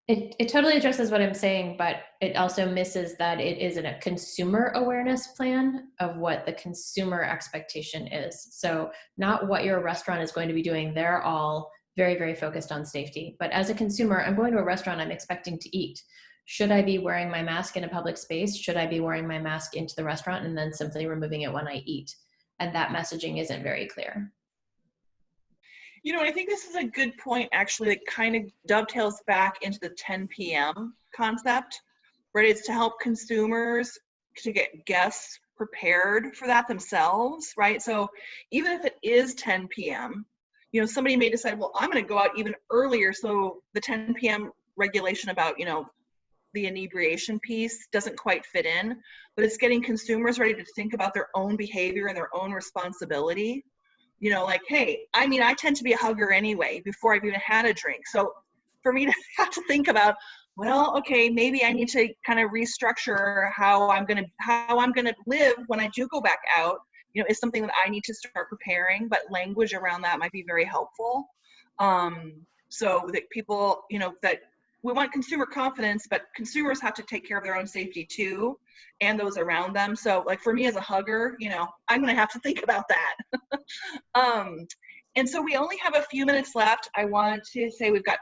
It totally addresses what I'm saying, but it also misses that it isn't a consumer awareness plan of what the consumer expectation is. So not what your restaurant is going to be doing. They're all very, very focused on safety. But as a consumer, I'm going to a restaurant, I'm expecting to eat. Should I be wearing my mask in a public space? Should I be wearing my mask into the restaurant and then simply removing it when I eat? And that messaging isn't very clear. I think this is a good point, actually, that kind of dovetails back into the 10 p.m. concept, right? It's to help consumers, to get guests prepared for that themselves, right? So even if it is 10 p.m., somebody may decide, well, I'm going to go out even earlier. So the 10 p.m. regulation about, the inebriation piece doesn't quite fit in, but it's getting consumers ready to think about their own behavior and their own responsibility. Like, hey, I tend to be a hugger anyway before I've even had a drink. So for me to have to think about, well, okay, maybe I need to kind of restructure how I'm gonna live when I do go back out, is something that I need to start preparing, but language around that might be very helpful. so that people, you know, that we want consumer confidence, but consumers have to take care of their own safety too, and those around them. So like for me as a hugger, you know, I'm gonna have to think about that. And so we only have a few minutes left. I want to say we've got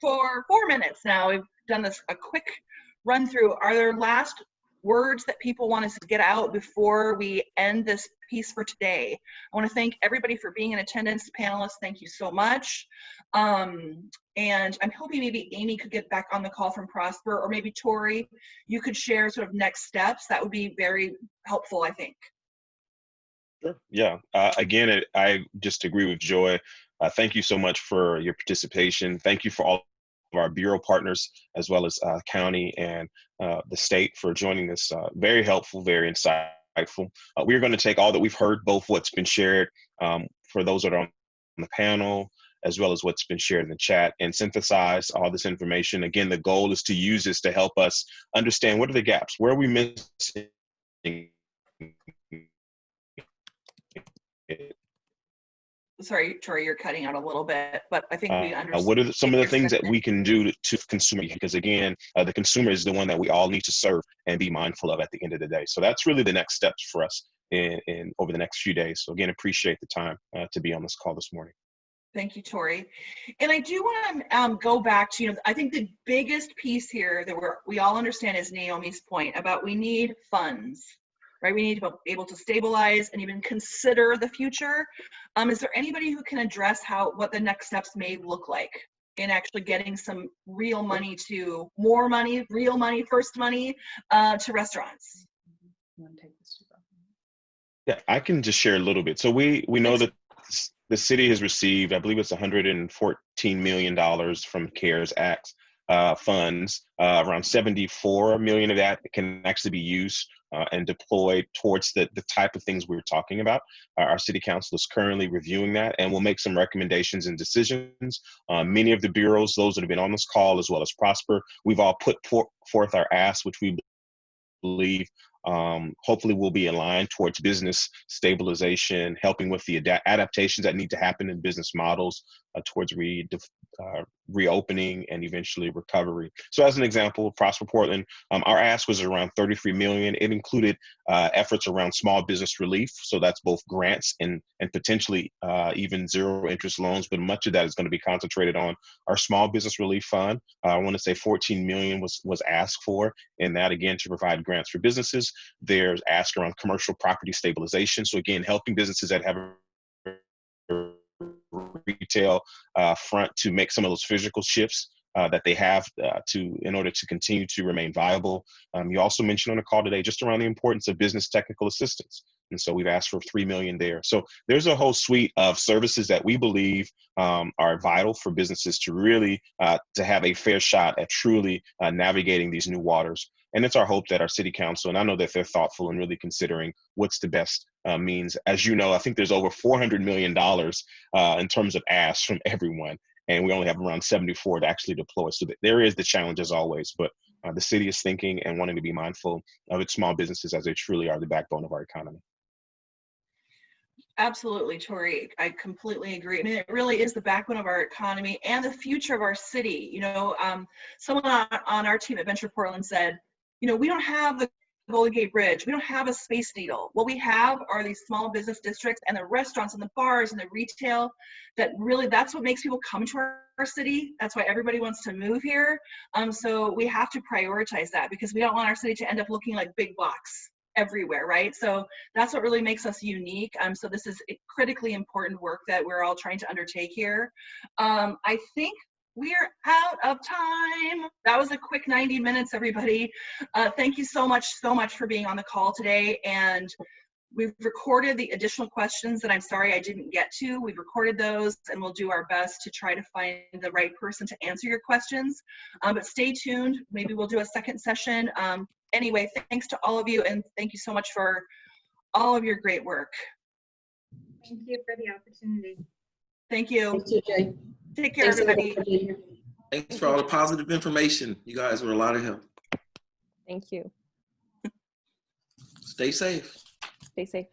4 minutes now. We've done this a quick run through. Are there last words that people want us to get out before we end this piece for today? I want to thank everybody for being in attendance. Panelists, thank you so much. And I'm hoping maybe Amy could get back on the call from Prosper, or maybe Tori, you could share sort of next steps. That would be very helpful, I think. Sure. Yeah. Again, I just agree with Joy. Thank you so much for your participation. Thank you for all of our Bureau partners, as well as county and the state for joining this. Very helpful, very insightful. We're going to take all that we've heard, both what's been shared for those that are on the panel, as well as what's been shared in the chat, and synthesize all this information. Again, the goal is to use this to help us understand what are the gaps, where are we missing. Sorry, Tori, you're cutting out a little bit, but I think we understand. What are some of the things that we can do to consumer? Because again, the consumer is the one that we all need to serve and be mindful of at the end of the day. So that's really the next steps for us in over the next few days. So again, appreciate the time to be on this call this morning. Thank you, Tori. And I do want to go back to, you know, I think the biggest piece here that we all understand is Naomi's point about we need funds. Right, we need to be able to stabilize and even consider the future. Is there anybody who can address what the next steps may look like in actually getting some real money to more money, real money, first money to restaurants? Yeah, I can just share a little bit. So we know that the city has received, I believe it's $114 million from CARES Act funds. Around 74 million of that can actually be used and deployed towards the type of things we're talking about. Our city council is currently reviewing that, and we'll make some recommendations and decisions. Many of the bureaus, those that have been on this call, as well as Prosper, we've all put forth our ask, which we believe hopefully will be aligned towards business stabilization, helping with the adaptations that need to happen in business models towards reopening and eventually recovery. So as an example, Prosper Portland, our ask was around 33 million. It included efforts around small business relief. So that's both grants and potentially even zero interest loans, but much of that is going to be concentrated on our small business relief fund. I want to say 14 million was asked for, and that again to provide grants for businesses. There's ask around commercial property stabilization. So again, helping businesses that have a retail front to make some of those physical shifts that they have in order to continue to remain viable. You also mentioned on the call today just around the importance of business technical assistance. And so we've asked for 3 million there. So there's a whole suite of services that we believe are vital for businesses to really to have a fair shot at truly navigating these new waters. And it's our hope that our city council, and I know that they're thoughtful and really considering what's the best means. As you know, I think there's over $400 million in terms of asks from everyone, and we only have around 74 to actually deploy. So there is the challenge as always, but the city is thinking and wanting to be mindful of its small businesses as they truly are the backbone of our economy. Absolutely, Tori. I completely agree. I mean, it really is the backbone of our economy and the future of our city. You know, someone on our team at Venture Portland said, you know, we don't have the Golden Gate Bridge. We don't have a Space Needle. What we have are these small business districts and the restaurants and the bars and the retail that really, that's what makes people come to our city. That's why everybody wants to move here. So we have to prioritize that because we don't want our city to end up looking like big blocks everywhere, right? So that's what really makes us unique. So this is critically important work that we're all trying to undertake here. I think we're out of time. That was a quick 90 minutes, everybody. Thank you so much for being on the call today. And we've recorded the additional questions that I'm sorry I didn't get to. We've recorded those and we'll do our best to try to find the right person to answer your questions. But stay tuned. Maybe we'll do a second session. Anyway, thanks to all of you, and thank you so much for all of your great work. Thank you for the opportunity. Thank you. Thank you, Jay. Take care, everybody. Thanks for all the positive information. You guys were a lot of help. Thank you. Stay safe. Stay safe.